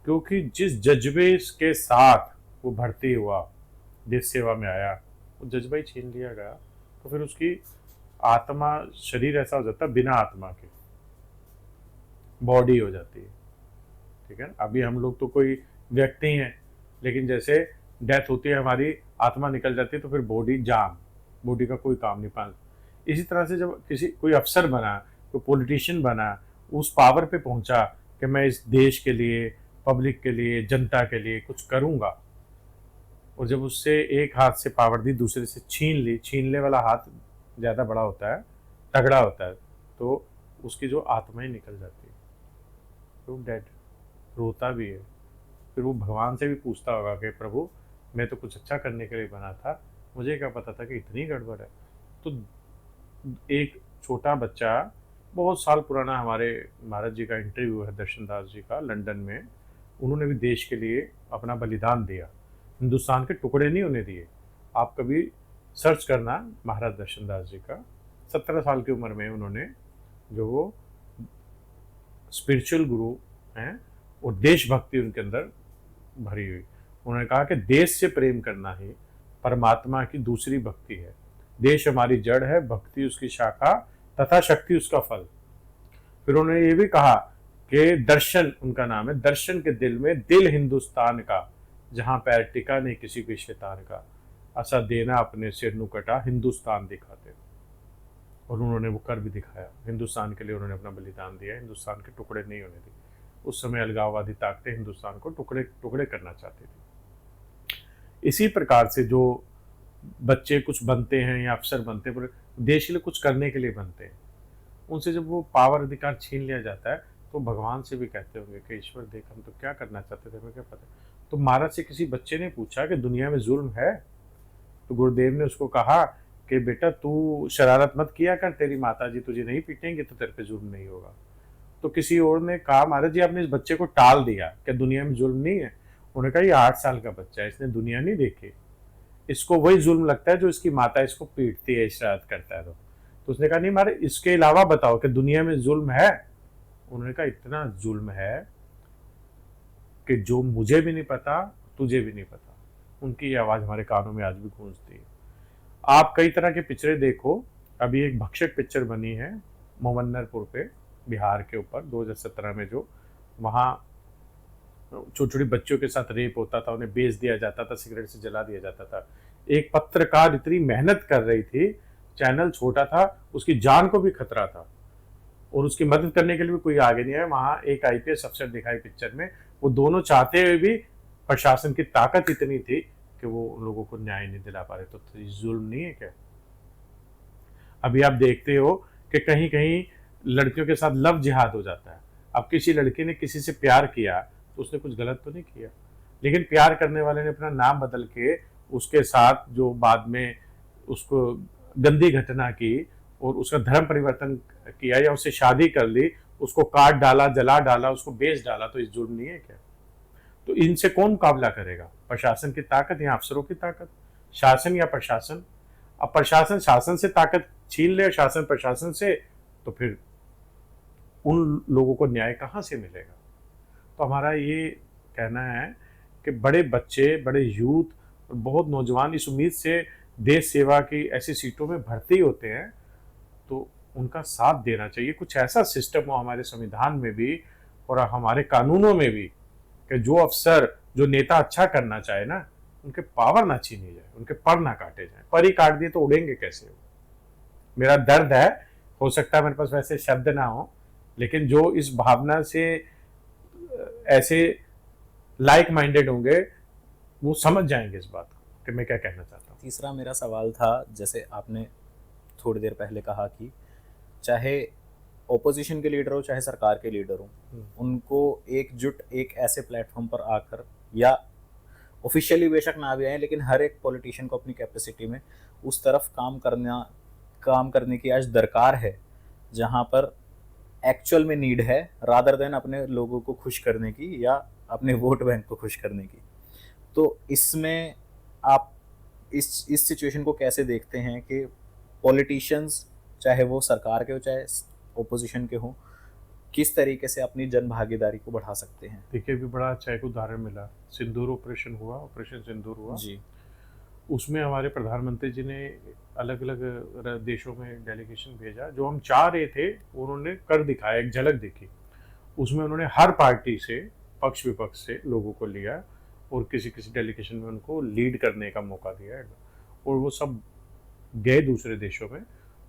क्योंकि जिस जज्बे के साथ वो भर्ती हुआ, देश सेवा में आया, वो जज्बा ही छीन लिया गया, तो फिर उसकी आत्मा, शरीर ऐसा हो जाता है बिना आत्मा के, बॉडी हो जाती है, ठीक है ना। अभी हम लोग तो कोई व्यक्ति हैं, लेकिन जैसे डेथ होती है, हमारी आत्मा निकल जाती है, तो फिर बॉडी का कोई काम नहीं पाता। इसी तरह से जब कोई अफसर बना, कोई पॉलिटिशियन बना, उस पावर पे पहुंचा कि मैं इस देश के लिए, पब्लिक के लिए, जनता के लिए कुछ करूंगा, और जब उससे एक हाथ से पावर दी, दूसरे से छीनने वाला हाथ ज़्यादा बड़ा होता है, तगड़ा होता है, तो उसकी जो आत्मा ही निकल जाती है, तो डेड रोता भी है। फिर वो भगवान से भी पूछता होगा कि प्रभु, मैं तो कुछ अच्छा करने के लिए बना था, मुझे क्या पता था कि इतनी गड़बड़ है। तो एक छोटा बच्चा, बहुत साल पुराना, हमारे महाराज जी का इंटरव्यू है दर्शन दास जी का लंदन में, उन्होंने भी देश के लिए अपना बलिदान दिया, हिंदुस्तान के टुकड़े नहीं होने दिए। आप कभी सर्च करना महाराज दर्शन दास जी का, 17 साल की उम्र में उन्होंने, जो वो स्पिरिचुअल गुरु हैं और देशभक्ति उनके अंदर भरी हुई, उन्होंने कहा कि देश से प्रेम करना ही परमात्मा की दूसरी भक्ति है। देश हमारी जड़ है, भक्ति उसकी शाखा, तथा शक्ति उसका फल। फिर उन्होंने ये भी कहा कि दर्शन, उनका नाम है, दर्शन के दिल में दिल हिंदुस्तान का, जहां पैर टिका नहीं किसी भी शैतान का, ऐसा देना अपने सिर नु कटा हिंदुस्तान दिखाते। और उन्होंने वो कर भी दिखाया, हिंदुस्तान के लिए उन्होंने अपना बलिदान दिया, हिंदुस्तान के टुकड़े नहीं होने दिए। उस समय अलगाववादी ताकतें हिंदुस्तान को टुकड़े टुकड़े करना चाहती थी। इसी प्रकार से जो बच्चे कुछ बनते हैं या अफसर बनते हैं, देश के लिए कुछ करने के लिए बनते हैं, उनसे जब वो पावर अधिकार छीन लिया जाता है, तो भगवान से भी कहते होंगे कि ईश्वर देख, हम तो क्या करना चाहते थे, हमें क्या पता। तो महाराज से किसी बच्चे ने पूछा कि दुनिया में जुल्म है, तो गुरुदेव ने उसको कहा कि बेटा तू शरारत मत किया कर, तेरी माता जी तुझे नहीं पीटेंगे तो तेरे पे जुल्म नहीं होगा। तो किसी और ने कहा, महाराज जी आपने इस बच्चे को टाल दिया, क्या दुनिया में जुल्म नहीं है? उन्होंने कहा ये 8 साल का बच्चा है, इसने दुनिया नहीं देखी, इसको वही जुल्म लगता है जो इसकी माता इसको पीटती है, शरारत करता है। तो उसने कहा नहीं महाराज, इसके अलावा बताओ कि दुनिया में जुल्म है। उन्होंने कहा इतना जुल्म है कि जो मुझे भी नहीं पता, तुझे भी नहीं पता। उनकी ये आवाज हमारे कानों में आज भी गूंजती है। आप कई तरह के पिक्चरें देखो, अभी एक भक्षक पिक्चर बनी है मोमन्नरपुर पे, बिहार के ऊपर, 2017 में, जो वहाँ छोटी छोटी बच्चों के साथ रेप होता था, उन्हें बेच दिया जाता था, सिगरेट से जला दिया जाता था। एक पत्रकार इतनी मेहनत कर रही थी, चैनल छोटा था, उसकी जान को भी खतरा था, और उसकी मदद करने के लिए भी कोई आगे नहीं आया। वहाँ एक IPS अफसर दिखाई पिक्चर में, वो दोनों चाहते हुए भी प्रशासन की ताकत इतनी थी कि वो उन लोगों को न्याय नहीं दिला पा रहे। तो जुल्म नहीं है क्या? अभी आप देखते हो कि कहीं कहीं लड़कियों के साथ लव जिहाद हो जाता है। अब किसी लड़की ने किसी से प्यार किया तो उसने कुछ गलत तो नहीं किया, लेकिन प्यार करने वाले ने अपना नाम बदल के उसके साथ जो बाद में उसको गंदी घटना की और उसका धर्म परिवर्तन किया या उससे शादी कर ली, उसको काट डाला, जला डाला, उसको बेच डाला, तो इस जुर्म नहीं है क्या? तो इनसे कौन मुकाबला करेगा? प्रशासन की ताकत या अफसरों की ताकत? शासन या प्रशासन? अब प्रशासन शासन से ताकत छीन ले, शासन प्रशासन से, तो फिर उन लोगों को न्याय कहाँ से मिलेगा? तो हमारा ये कहना है कि बड़े बच्चे, बड़े यूथ, बहुत नौजवान इस उम्मीद से देश सेवा की ऐसी सीटों में भर्ती होते हैं, तो उनका साथ देना चाहिए। कुछ ऐसा सिस्टम हो हमारे संविधान में भी और हमारे कानूनों में भी कि जो अफसर, जो नेता अच्छा करना चाहे ना, उनके पावर ना छीनी जाए, उनके पर ना काटे जाए। पर ही काट दिए तो उड़ेंगे कैसे? मेरा दर्द है, हो सकता है मेरे पास वैसे शब्द ना हो, लेकिन जो इस भावना से ऐसे लाइक माइंडेड होंगे वो समझ जाएंगे इस बात को कि मैं क्या कहना चाहता हूँ। तीसरा मेरा सवाल था, जैसे आपने थोड़ी देर पहले कहा कि चाहे ओपोजिशन के लीडर हो चाहे सरकार के लीडर हो, उनको एकजुट एक ऐसे प्लेटफॉर्म पर आकर, या ऑफिशियली बेशक ना भी आए, लेकिन हर एक पॉलिटिशियन को अपनी कैपेसिटी में उस तरफ काम करने की आज दरकार है जहां पर एक्चुअल में नीड है, रादर देन अपने लोगों को खुश करने की या अपने वोट बैंक को खुश करने की। तो इसमें आप इस सिचुएशन को कैसे देखते हैं कि पॉलिटिशियंस, चाहे वो सरकार के हो चाहे ओपोजिशन के हो, किस तरीके से अपनी जन भागीदारी को बढ़ा सकते हैं? देखिए, भी बड़ा अच्छा एक उदाहरण मिला, सिंदूर ऑपरेशन हुआ, ऑपरेशन सिंदूर हुआ जी। उसमें हमारे प्रधानमंत्री जी ने अलग अलग देशों में डेलीगेशन भेजा। जो हम चाह रहे थे उन्होंने कर दिखाया, एक झलक दिखी। उसमें उन्होंने हर पार्टी से पक्ष विपक्ष से लोगों को लिया और किसी किसी डेलीगेशन में उनको लीड करने का मौका दिया है, और वो सब गए दूसरे देशों में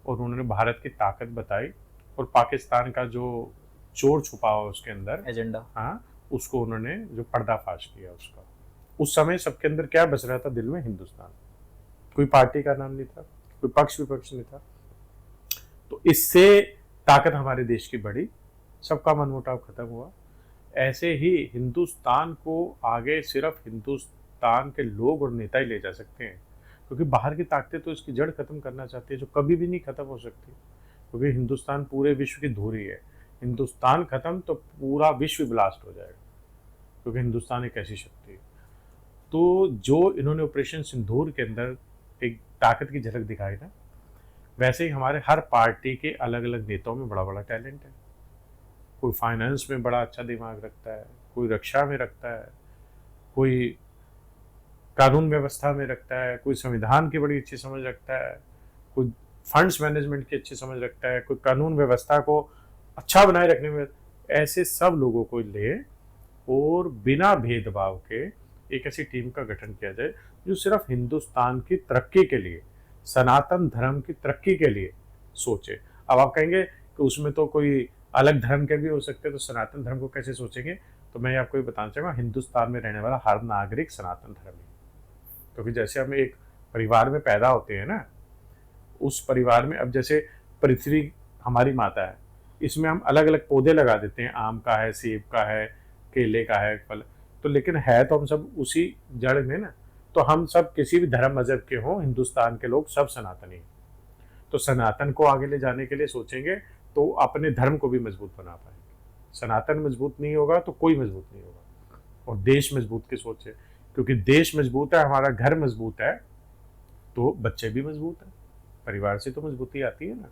और उन्होंने भारत की ताकत बताई और पाकिस्तान का जो चोर छुपा हुआ उसके अंदर एजेंडा, हाँ, उसको उन्होंने जो पर्दाफाश किया उसका। उस समय सबके अंदर क्या बस रहा था दिल में? हिंदुस्तान। कोई पार्टी का नाम नहीं था, कोई पक्ष विपक्ष नहीं था। तो इससे ताकत हमारे देश की बढ़ी, सबका मनमुटाव खत्म हुआ। ऐसे ही हिंदुस्तान को आगे सिर्फ हिंदुस्तान के लोग और नेता ही ले जा सकते हैं, क्योंकि बाहर की ताकतें तो इसकी जड़ खत्म करना चाहती है, जो कभी भी नहीं खत्म हो सकती, क्योंकि हिंदुस्तान पूरे विश्व की धुरी है। हिंदुस्तान खत्म तो पूरा विश्व ब्लास्ट हो जाएगा, क्योंकि हिंदुस्तान एक ऐसी शक्ति है। तो जो इन्होंने ऑपरेशन सिंदूर के अंदर एक ताकत की झलक दिखाई ना, वैसे ही हमारे हर पार्टी के अलग अलग नेताओं में बड़ा बड़ा टैलेंट है। कोई फाइनेंस में बड़ा अच्छा दिमाग रखता है, कोई रक्षा में रखता है, कोई कानून व्यवस्था में रखता है, कोई संविधान की बड़ी अच्छी समझ रखता है, कोई फंड्स मैनेजमेंट की अच्छी समझ रखता है, कोई कानून व्यवस्था को अच्छा बनाए रखने में। ऐसे सब लोगों को ले और बिना भेदभाव के एक ऐसी टीम का गठन किया जाए जो सिर्फ हिंदुस्तान की तरक्की के लिए, सनातन धर्म की तरक्की के लिए सोचे। अब आप कहेंगे कि उसमें तो कोई अलग धर्म के भी हो सकते हैं, तो सनातन धर्म को कैसे सोचेंगे? तो मैं आपको ये बताना चाहूँगा, हिंदुस्तान में रहने वाला हर नागरिक सनातन धर्म है। क्योंकि जैसे हम एक परिवार में पैदा होते हैं ना, उस परिवार में अब जैसे पृथ्वी हमारी माता है, इसमें हम अलग अलग पौधे लगा देते हैं, आम का है, सेब का है, केले का है, फल, तो लेकिन है तो हम सब उसी जड़ में ना। तो हम सब किसी भी धर्म मजहब के हों, हिंदुस्तान के लोग सब सनातनी हैं। तो सनातन को आगे ले जाने के लिए सोचेंगे तो अपने धर्म को भी मजबूत बना पाएंगे। सनातन मजबूत नहीं होगा तो कोई मजबूत नहीं होगा। और देश मजबूत की सोचे, क्योंकि देश मजबूत है, हमारा घर मजबूत है, तो बच्चे भी मजबूत हैं। परिवार से तो मजबूती आती है ना,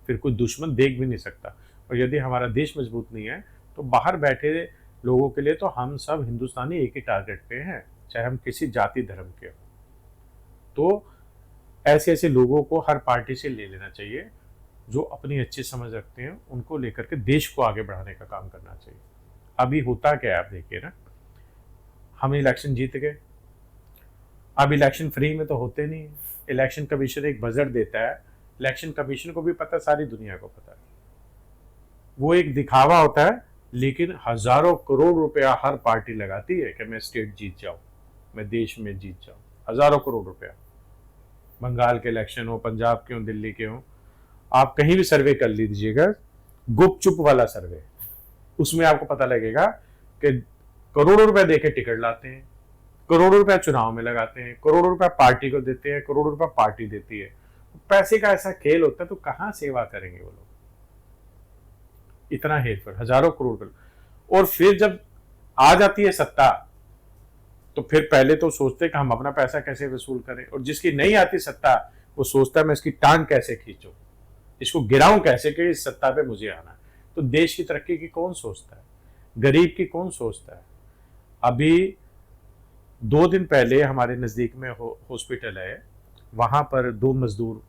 फिर कोई दुश्मन देख भी नहीं सकता। और यदि हमारा देश मजबूत नहीं है तो बाहर बैठे लोगों के लिए तो हम सब हिंदुस्तानी एक ही टारगेट पे हैं, चाहे हम किसी जाति धर्म के हों। तो ऐसे ऐसे लोगों को हर पार्टी से ले लेना चाहिए जो अपनी अच्छी समझ रखते हैं, उनको लेकर के देश को आगे बढ़ाने का काम करना चाहिए। अभी होता क्या है आप देखिए ना, हम इलेक्शन जीत गए, अब इलेक्शन फ्री में तो होते नहीं। इलेक्शन कमीशन एक बजट देता है, इलेक्शन कमीशन को भी पता, सारी दुनिया को पता है, वो एक दिखावा होता है, लेकिन हजारों करोड़ रुपया हर पार्टी लगाती है कि मैं स्टेट जीत जाऊं, मैं देश में जीत जाऊं। हजारों करोड़ रुपया, बंगाल के इलेक्शन हो, पंजाब के हो, दिल्ली के हो, आप कहीं भी सर्वे कर लीजिएगा, गुपचुप वाला सर्वे, उसमें आपको पता लगेगा कि करोड़ों रुपए देके टिकट लाते हैं, करोड़ों रुपया चुनाव में लगाते हैं, करोड़ों रुपया पार्टी को देते हैं, करोड़ों रुपया पार्टी देती है। पैसे का ऐसा खेल होता है, तो कहां सेवा करेंगे वो लोग? इतना हेरफेर, हजारों करोड़ रुपए। और फिर जब आ जाती है सत्ता, तो फिर पहले तो सोचते हैं कि हम अपना पैसा कैसे वसूल करें, और जिसकी नहीं आती सत्ता वो सोचता है मैं इसकी टांग कैसे खींचूं, इसको गिराऊं कैसे कि इस सत्ता पे मुझे आना है। तो देश की तरक्की की कौन सोचता है? गरीब की कौन सोचता है? अभी 2 दिन पहले हमारे नजदीक में हॉस्पिटल है, वहां पर 2 मजदूर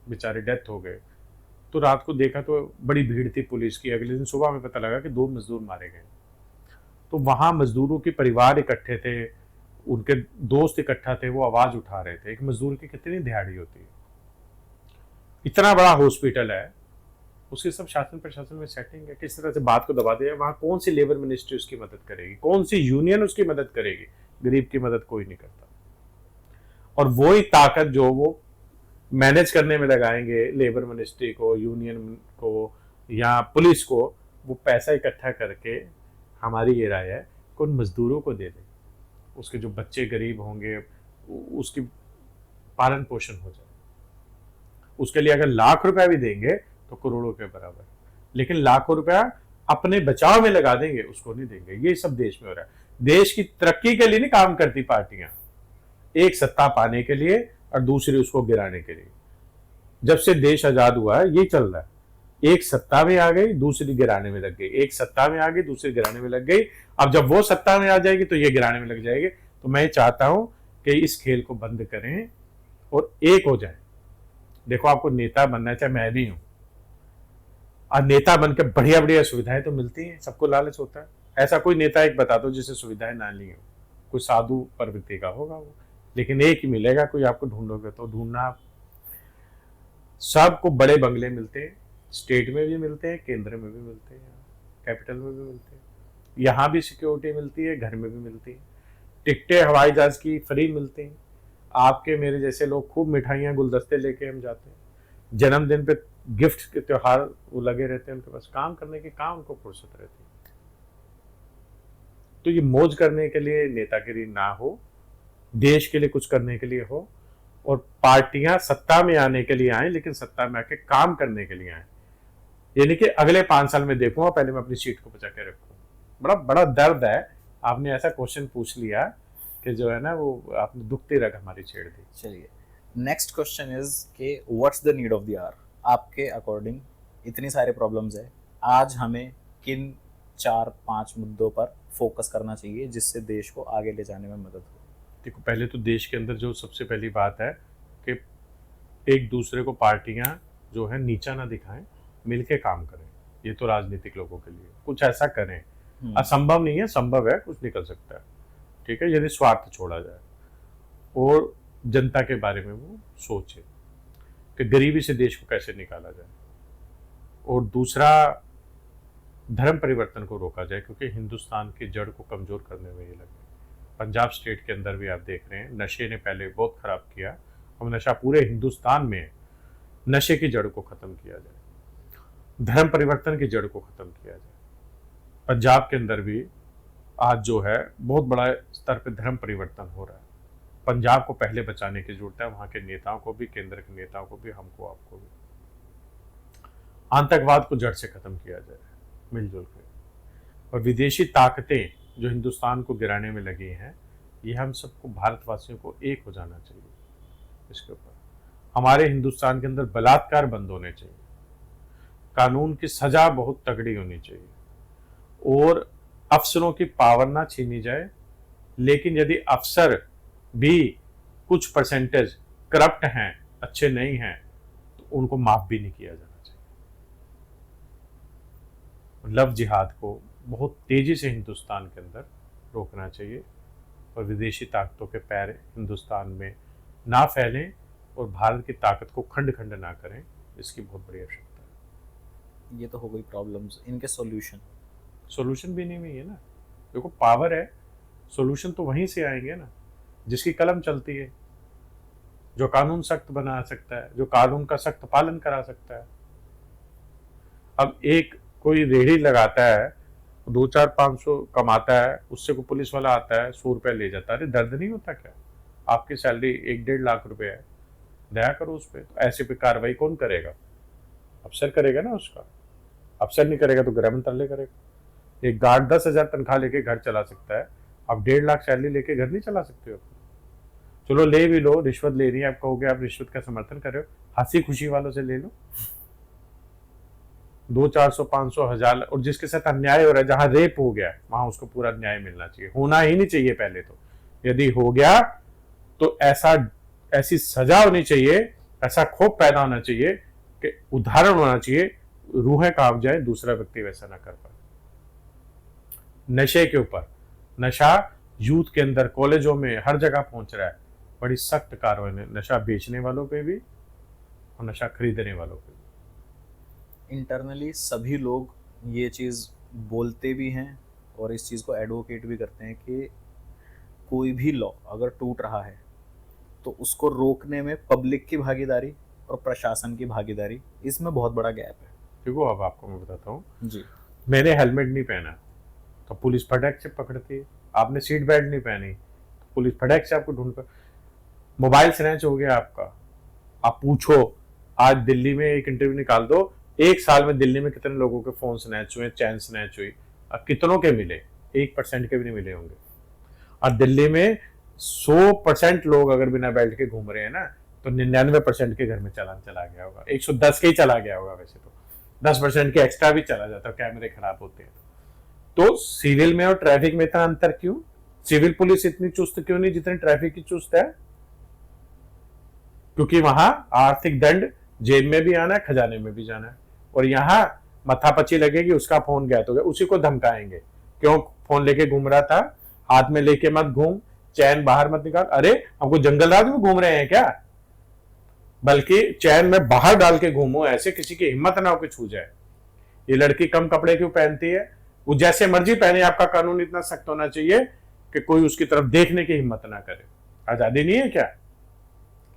बेचारे डेथ हो गए। तो रात को देखा तो बड़ी भीड़ थी पुलिस की, अगले दिन सुबह में पता लगा कि 2 मजदूर मारे गए। तो वहां मजदूरों के परिवार इकट्ठे थे, उनके दोस्त इकट्ठा थे, वो आवाज उठा रहे थे। एक मजदूर की कितनी दिहाड़ी होती है, इतना बड़ा हॉस्पिटल है, उसके सब शासन प्रशासन में सेटिंग है, किस तरह से बात को दबा दिया। वहां कौन सी लेबर मिनिस्ट्री उसकी मदद करेगी, कौन सी यूनियन उसकी मदद करेगी? गरीब की मदद कोई नहीं करता। और वो ही ताकत जो वो मैनेज करने में लगाएंगे, लेबर मिनिस्ट्री को, यूनियन को या पुलिस को, वो पैसा इकट्ठा करके, हमारी ये राय है कि उन मजदूरों को दे दें, उसके जो बच्चे गरीब होंगे उसकी पालन पोषण हो जाए। उसके लिए अगर लाख रुपया भी देंगे तो करोड़ों के बराबर, लेकिन लाखों रुपया अपने बचाव में लगा देंगे, उसको नहीं देंगे। ये सब देश में हो रहा है। देश की तरक्की के लिए नहीं काम करती पार्टियां, एक सत्ता पाने के लिए और दूसरी उसको गिराने के लिए। जब से देश आजाद हुआ है ये चल रहा है, एक सत्ता में आ गई, दूसरी गिराने में लग गई, एक सत्ता में आ गई, दूसरी गिराने में लग गई। अब जब वो सत्ता में आ जाएगी तो ये गिराने में लग जाएगी। तो मैं चाहता हूं कि इस खेल को बंद करें और एक हो जाए। देखो, आपको नेता बनना है, चाहे मैं भी हूं, और नेता बनकर बढ़िया बढ़िया सुविधाएं तो मिलती हैं, सबको लालच होता है, ऐसा कोई नेता एक बता दो जिसे सुविधाएं ना ली हो, कोई साधु प्रवृत्ति का होगा वो, लेकिन एक ही मिलेगा कोई आपको ढूंढोगे तो। ढूंढना आप, सबको बड़े बंगले मिलते हैं, स्टेट में भी मिलते हैं, केंद्र में भी मिलते हैं, कैपिटल में भी मिलते हैं, यहाँ भी सिक्योरिटी मिलती है, घर में भी मिलती है, टिकटें हवाई जहाज की फ्री मिलती हैं। आपके मेरे जैसे लोग खूब मिठाइयाँ गुलदस्ते लेके हम जाते हैं, जन्मदिन पे गिफ्ट के त्योहार वो लगे रहते हैं उनके पास, काम करने की कहाँ उनको फुर्सत रहती है। तो ये मौज करने के लिए नेतागिरी ना हो, देश के लिए कुछ करने के लिए हो, और पार्टियां सत्ता में आने के लिए आए, लेकिन सत्ता में आके काम करने के लिए आए। यानी कि अगले 5 साल में देखूंगा, पहले मैं अपनी सीट को बचा के रखूँ। बड़ा बड़ा दर्द है, आपने ऐसा क्वेश्चन पूछ लिया कि जो है ना वो आपने दुखती रग हमारी छेड़ दी। चलिए, नेक्स्ट क्वेश्चन इज कि what's the need of the hour. आपके अकॉर्डिंग इतनी सारे प्रॉब्लम्स है, आज हमें किन 4-5 मुद्दों पर फोकस करना चाहिए जिससे देश को आगे ले जाने में मदद हो? देखो, पहले तो देश के अंदर जो सबसे पहली बात है कि एक दूसरे को पार्टियां जो है नीचा ना दिखाएं, मिलके काम करें। ये तो राजनीतिक लोगों के लिए कुछ ऐसा करें, असंभव नहीं है, संभव है, कुछ निकल सकता है, ठीक है, यदि स्वार्थ छोड़ा जाए और जनता के बारे में वो सोचे कि गरीबी से देश को कैसे निकाला जाए। और दूसरा, धर्म परिवर्तन को रोका जाए, क्योंकि हिंदुस्तान की जड़ को कमजोर करने में ये लगे। पंजाब स्टेट के अंदर भी आप देख रहे हैं, नशे ने पहले बहुत खराब किया, अब नशा पूरे हिंदुस्तान में, नशे की जड़ को खत्म किया जाए, धर्म परिवर्तन की जड़ को खत्म किया जाए। पंजाब के अंदर भी आज जो है बहुत बड़ा स्तर पर धर्म परिवर्तन हो रहा है। पंजाब को पहले बचाने की जरूरत है, वहां के नेताओं को भी, केंद्र के नेताओं को भी, हमको आपको भी। आतंकवाद को जड़ से खत्म किया जाए मिलजुल के। और विदेशी ताकतें जो हिंदुस्तान को गिराने में लगी हैं, ये हम सबको, भारतवासियों को एक हो जाना चाहिए इसके ऊपर। हमारे हिंदुस्तान के अंदर बलात्कार बंद होने चाहिए, कानून की सजा बहुत तगड़ी होनी चाहिए, और अफसरों की पावर ना छीनी जाए। लेकिन यदि अफसर भी कुछ परसेंटेज करप्ट हैं, अच्छे नहीं हैं, तो उनको माफ भी नहीं किया जाना चाहिए। लव जिहाद को बहुत तेजी से हिंदुस्तान के अंदर रोकना चाहिए, और विदेशी ताकतों के पैर हिंदुस्तान में ना फैलें, और भारत की ताकत को खंड खंड ना करें, इसकी बहुत बड़ी आवश्यकता है। ये तो हो गई प्रॉब्लम्स, इनके सॉल्यूशन भी नहीं है ना। देखो, पावर है, सॉल्यूशन तो वहीं से आएंगे ना, जिसकी कलम चलती है, जो कानून सख्त बना सकता है, जो कानून का सख्त पालन करा सकता है। अब एक कोई रेहड़ी लगाता है, 200-400-500 कमाता है, उससे को पुलिस वाला आता है, 100 रुपये ले जाता है, अरे दर्द नहीं होता क्या? आपकी सैलरी 1-1.5 लाख रुपए है, दया करो उस पर। तो ऐसे पे कार्रवाई कौन करेगा? अफसर करेगा ना उसका। अफसर नहीं करेगा तो गृह मंत्रालय करेगा। एक गार्ड 10,000 तनख्वाह लेके घर चला सकता है, आप 1.5 लाख सैलरी लेके घर नहीं चला सकते हो। चलो ले भी लो, रिश्वत ले रही है, आप कहोगे आप रिश्वत का समर्थन कर रहे हो, हंसी खुशी वालों से ले लो 200-400-500-1000। और जिसके साथ अन्याय हो रहा है, जहां रेप हो गया वहां उसको पूरा न्याय मिलना चाहिए, होना ही नहीं चाहिए पहले तो। यदि हो गया तो ऐसी सजा होनी चाहिए, ऐसा खौफ पैदा होना चाहिए कि उदाहरण होना चाहिए, रूहें कांप जाए, दूसरा व्यक्ति वैसा ना कर पाए। नशे के ऊपर, नशा यूथ के अंदर, कॉलेजों में, हर जगह पहुंच रहा है, बड़ी सख्त कार्रवाई है नशा बेचने वालों पे भी और नशा खरीदने वालों पे भी। इंटरनली सभी लोग ये चीज़ बोलते भी हैं और इस चीज़ को एडवोकेट भी करते हैं कि कोई भी लॉ अगर टूट रहा है तो उसको रोकने में पब्लिक की भागीदारी और प्रशासन की भागीदारी, इसमें बहुत बड़ा गैप है। देखो, अब आपको मैं बताता हूँ जी, मैंने हेलमेट नहीं पहना तो पुलिस फटाक से पकड़ती है, आपने सीट बेल्ट नहीं पहनी तो पुलिस फटाक से आपको ढूंढ कर। मोबाइल स्नैच हो गया आपका, आप पूछो, आज दिल्ली में एक इंटरव्यू निकाल दो, 1 साल में दिल्ली में कितने लोगों के फोन स्नैच हुए, चैन स्नैच हुई, अब कितनों के मिले? 1% के भी नहीं मिले होंगे। और दिल्ली में 100% लोग अगर बिना बेल्ट के घूम रहे हैं ना, तो 99% के घर में चालान चला गया होगा, 110 के ही चला गया होगा। वैसे तो 10% के एक्स्ट्रा भी चला जाता है, कैमरे खराब होते हैं। तो सिविल में और ट्रैफिक में इतना अंतर क्यों? सिविल पुलिस इतनी चुस्त क्यों नहीं जितनी ट्रैफिक की चुस्त है? क्योंकि वहां आर्थिक दंड जेब में भी आना है, खजाने में भी जाना है। और यहाँ माथापच्ची लगेगी, उसका फोन गया तो गया, उसी को धमकाएंगे, क्यों फोन लेके घूम रहा था? हाथ में लेके मत घूम, चैन बाहर मत निकाल। अरे हमको जंगल राज में घूम रहे हैं क्या? बल्कि चैन में बाहर डाल के घूमो, ऐसे किसी की हिम्मत ना हो कि छू जाए। ये लड़की कम कपड़े क्यों पहनती है? वो जैसे मर्जी पहने, आपका कानून इतना सख्त होना चाहिए कि कोई उसकी तरफ देखने की हिम्मत ना करे। आजादी नहीं है क्या?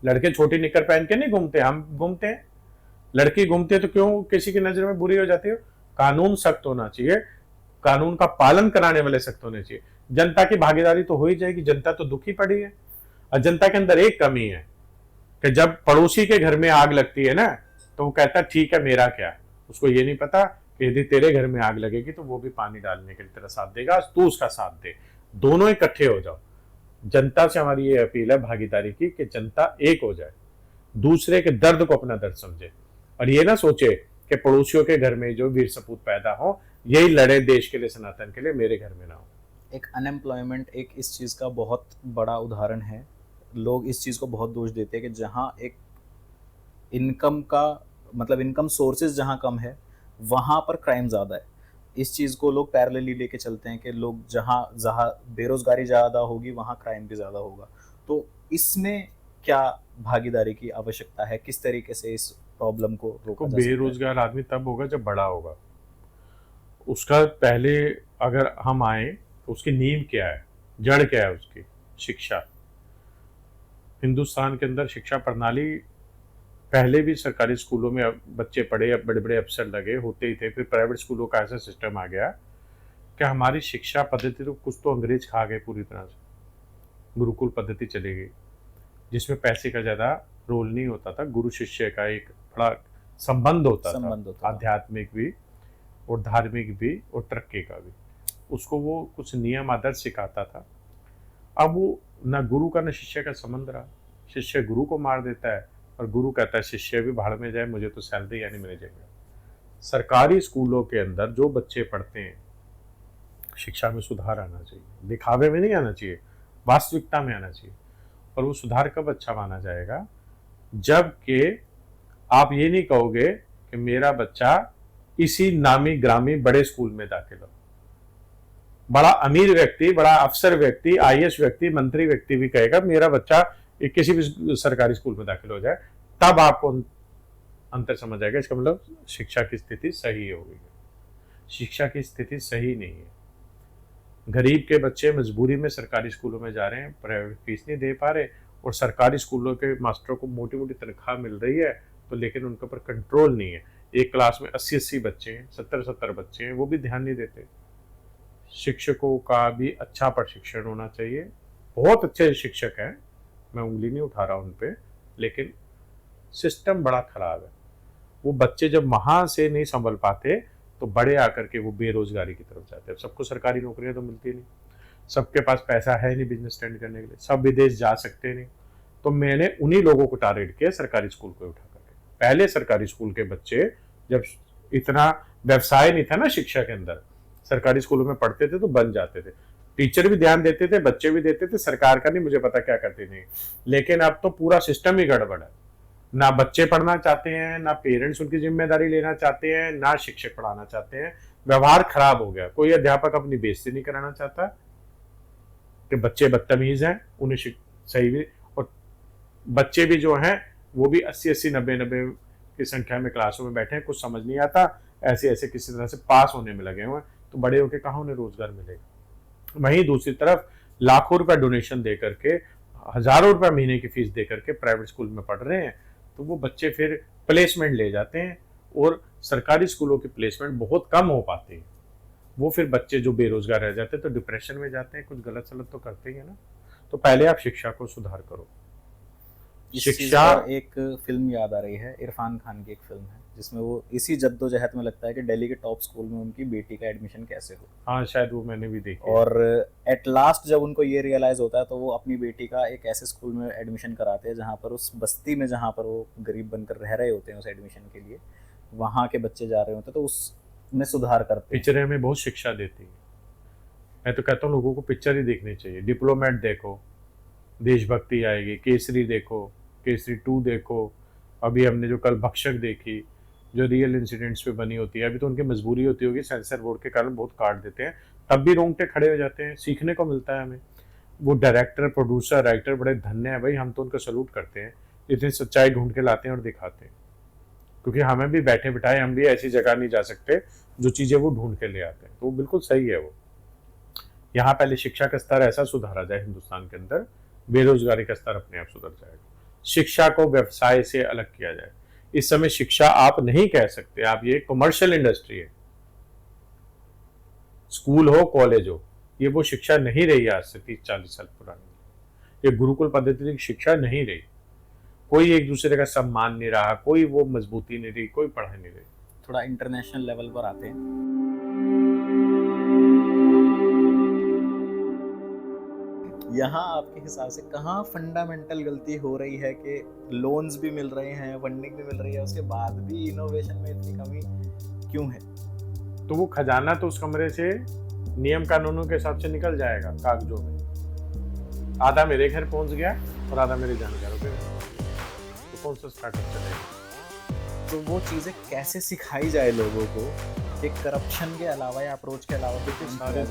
लड़के छोटी निक्कर पहन के नहीं घूमते, हम घूमते हैं। लड़की घूमती है तो क्यों किसी की नजर में बुरी हो जाती है? कानून सख्त होना चाहिए, कानून का पालन कराने वाले सख्त होने चाहिए। जनता की भागीदारी तो हो ही जाएगी, जनता तो दुखी पड़ी है। और जनता के अंदर एक कमी है कि जब पड़ोसी के घर में आग लगती है ना, तो वो कहता ठीक है मेरा क्या। उसको ये नहीं पता कि यदि तेरे घर में आग लगेगी तो वो भी पानी डालने के लिए तेरा साथ देगा, तू उसका साथ दे, दोनों इकट्ठे हो जाओ। जनता से हमारी ये अपील है भागीदारी की कि जनता एक हो जाए, दूसरे के दर्द को अपना दर्द समझे, और ये ना सोचे कि पड़ोसियों के घर में जो वीर सपूत पैदा हो यही लड़े देश के लिए, सनातन के लिए, मेरे घर में ना हो। एक अनएम्प्लॉयमेंट एक इस चीज़ का बहुत बड़ा उदाहरण है। लोग इस चीज़ को बहुत दोष देते हैं कि जहाँ एक इनकम का मतलब इनकम सोर्सेज जहाँ कम है वहाँ पर क्राइम ज़्यादा है। इस चीज़ को लोग पैरेलली लेके चलते हैं कि लोग जहाँ जहाँ बेरोज़गारी ज़्यादा होगी वहाँ क्राइम भी ज़्यादा होगा। तो इसमें क्या भागीदारी की आवश्यकता है? किस तरीके से इस प्रॉब्लम को रोका जा सकता है? बेरोजगार आदमी तब होगा जब बड़ा होगा। उसका पहले अगर हम आए तो उसकी नींव क्या है, जड़ क्या है उसकी? शिक्षा। हिंदुस्तान के अंदर शिक्षा प्रणाली पहले भी सरकारी स्कूलों में बच्चे पढ़े, अब बड़े बड़े अफसर लगे होते ही थे, फिर प्राइवेट स्कूलों का ऐसा सिस्टम आ गया कि हमारी शिक्षा पद्धति तो कुछ तो अंग्रेज खा गए पूरी तरह से। गुरुकुल पद्धति चली गई जिसमें पैसे का ज़्यादा रोल नहीं होता था, गुरु शिष्य का एक बड़ा संबंध होता था, आध्यात्मिक भी और धार्मिक भी और तरक्की का भी। उसको वो कुछ नियम आदर्श सिखाता था। अब वो न गुरु का न शिष्य का संबंध रहा। शिष्य गुरु को मार देता है और गुरु कहता है शिष्य भी भाड़ में जाए, मुझे तो सैलरी यानी मिल जाएगा। सरकारी स्कूलों के अंदर जो बच्चे पढ़ते हैं, शिक्षा में सुधार आना चाहिए, दिखावे में नहीं आना चाहिए, वास्तविकता में आना चाहिए। और वो सुधार कब अच्छा माना जाएगा? जबकि आप ये नहीं कहोगे कि मेरा बच्चा इसी नामी ग्रामी बड़े स्कूल में दाखिल हो। बड़ा अमीर व्यक्ति, बड़ा अफसर व्यक्ति, आईएएस व्यक्ति, मंत्री व्यक्ति भी कहेगा मेरा बच्चा किसी भी सरकारी स्कूल में दाखिल हो जाए, तब आपको अंतर समझ आएगा। इसका मतलब शिक्षा की स्थिति सही हो गई। शिक्षा की स्थिति सही नहीं है। गरीब के बच्चे मजबूरी में सरकारी स्कूलों में जा रहे हैं, प्राइवेट फीस नहीं दे पा रहे, और सरकारी स्कूलों के मास्टरों को मोटी मोटी तनख्वाह मिल रही है, तो लेकिन उनके ऊपर कंट्रोल नहीं है। एक क्लास में 80-80 बच्चे हैं, 70-70 बच्चे हैं, वो भी ध्यान नहीं देते। शिक्षकों का भी अच्छा प्रशिक्षण होना चाहिए। बहुत अच्छे शिक्षक हैं, मैं उंगली नहीं उठा रहा उन पे, लेकिन सिस्टम बड़ा खराब है। वो बच्चे जब वहाँ से नहीं संभल पाते तो बड़े आकर के वो बेरोजगारी की तरफ जाते हैं। सबको सरकारी नौकरियां तो मिलती नहीं, सबके पास पैसा है नहीं बिजनेस स्टैंड करने के लिए, सब विदेश जा सकते नहीं। तो मैंने उन्हीं लोगों को टारगेट किया, सरकारी स्कूल को उठा करके। पहले सरकारी स्कूल के बच्चे जब इतना व्यवसाय नहीं था ना शिक्षा के अंदर, सरकारी स्कूलों में पढ़ते थे तो बन जाते थे, टीचर भी ध्यान देते थे, बच्चे भी देते थे, सरकार का नहीं मुझे पता क्या करती नहीं। लेकिन अब तो पूरा सिस्टम ही गड़बड़ है। ना बच्चे पढ़ना चाहते हैं, ना पेरेंट्स उनकी जिम्मेदारी लेना चाहते हैं, ना शिक्षक पढ़ाना चाहते हैं। व्यवहार खराब हो गया। कोई अध्यापक अपनी बेइज्जती नहीं कराना चाहता कि बच्चे बदतमीज हैं, उन्हें सही भी, और बच्चे भी जो हैं वो भी 80-80, 90-90 की संख्या में क्लासों में बैठे हैं, कुछ समझ नहीं आता, ऐसे ऐसे किसी तरह से पास होने में लगे हुए हैं। तो बड़े होकर कहाँ उन्हें रोजगार मिलेगा? वहीं दूसरी तरफ लाखों रुपया डोनेशन दे करके, हजारों रुपया महीने की फीस दे करके प्राइवेट स्कूल में पढ़ रहे हैं, तो वो बच्चे फिर प्लेसमेंट ले जाते हैं, और सरकारी स्कूलों की प्लेसमेंट बहुत कम हो पाती है। वो फिर बच्चे जो बेरोजगार रह जाते हैं तो डिप्रेशन में जाते हैं, कुछ गलत सलत तो करते ही है ना। तो पहले आप शिक्षा को सुधार करो। शिक्षा एक फिल्म याद आ रही है, इरफान खान की एक फिल्म है जिसमें वो इसी जद्दोजहद में लगता है कि दिल्ली के टॉप स्कूल में उनकी बेटी का एडमिशन कैसे हो। हाँ, शायद वो मैंने भी देखी। और एट लास्ट जब उनको ये रियलाइज होता है तो वो अपनी बेटी का एक ऐसे स्कूल में एडमिशन कराते हैं जहाँ पर उस बस्ती में जहाँ पर वो गरीब बनकर रह रहे होते हैं उस एडमिशन के लिए, वहाँ के बच्चे जा रहे होते हैं, तो उसमें सुधार करते हैं। पिक्चरें हमें बहुत शिक्षा देती है। मैं तो कहता हूँ लोगों को पिक्चर ही देखनी चाहिए। डिप्लोमेट देखो, देशभक्ति आएगी। केसरी देखो, केसरी 2 देखो। अभी हमने जो कल भक्षक देखी, जो रियल इंसिडेंट्स पे बनी होती है। अभी तो उनकी मजबूरी होती होगी, सेंसर बोर्ड के कारण बहुत काट देते हैं, तब भी रोंगटे खड़े हो जाते हैं, सीखने को मिलता है हमें। वो डायरेक्टर, प्रोड्यूसर, राइटर बड़े धन्य है भाई, हम तो उनको सैल्यूट करते हैं, इतनी सच्चाई ढूंढ के लाते हैं और दिखाते हैं। क्योंकि हमें भी बैठे बिठाए, हम भी ऐसी जगह नहीं जा सकते जो चीज़ें वो ढूंढ के ले आते हैं, तो वो बिल्कुल सही है। वो यहाँ पहले शिक्षा का स्तर ऐसा सुधारा जाए हिंदुस्तान के अंदर, बेरोजगारी का स्तर अपने आप सुधर जाएगा। शिक्षा को व्यवसाय से अलग किया जाए। इस समय शिक्षा आप नहीं कह सकते, आप ये कमर्शियल इंडस्ट्री है। स्कूल हो, कॉलेज हो, ये वो शिक्षा नहीं रही आज से 30-40 साल पुरानी। ये गुरुकुल पद्धति की शिक्षा नहीं रही। कोई एक दूसरे का सम्मान नहीं रहा, कोई वो मजबूती नहीं रही, कोई पढ़ाई नहीं रही। थोड़ा इंटरनेशनल लेवल पर आते हैं। यहाँ आपके हिसाब से कहाँ फंडामेंटल गलती हो रही है कि लोन्स भी मिल रहे हैं, फंडिंग भी मिल रही है, उसके बाद भी इनोवेशन में इतनी कमी क्यों है? तो वो खजाना तो उस कमरे से नियम कानूनों के हिसाब से निकल जाएगा कागजों में। आधा मेरे घर पहुंच गया और आधा मेरे जानकारों के घर, तो कौन सा स्टार्टअप चलेगा? तो वो चीज़ें कैसे सिखाई जाए लोगों को कि करप्शन के अलावा या अप्रोच के अलावा भी कुछ सारे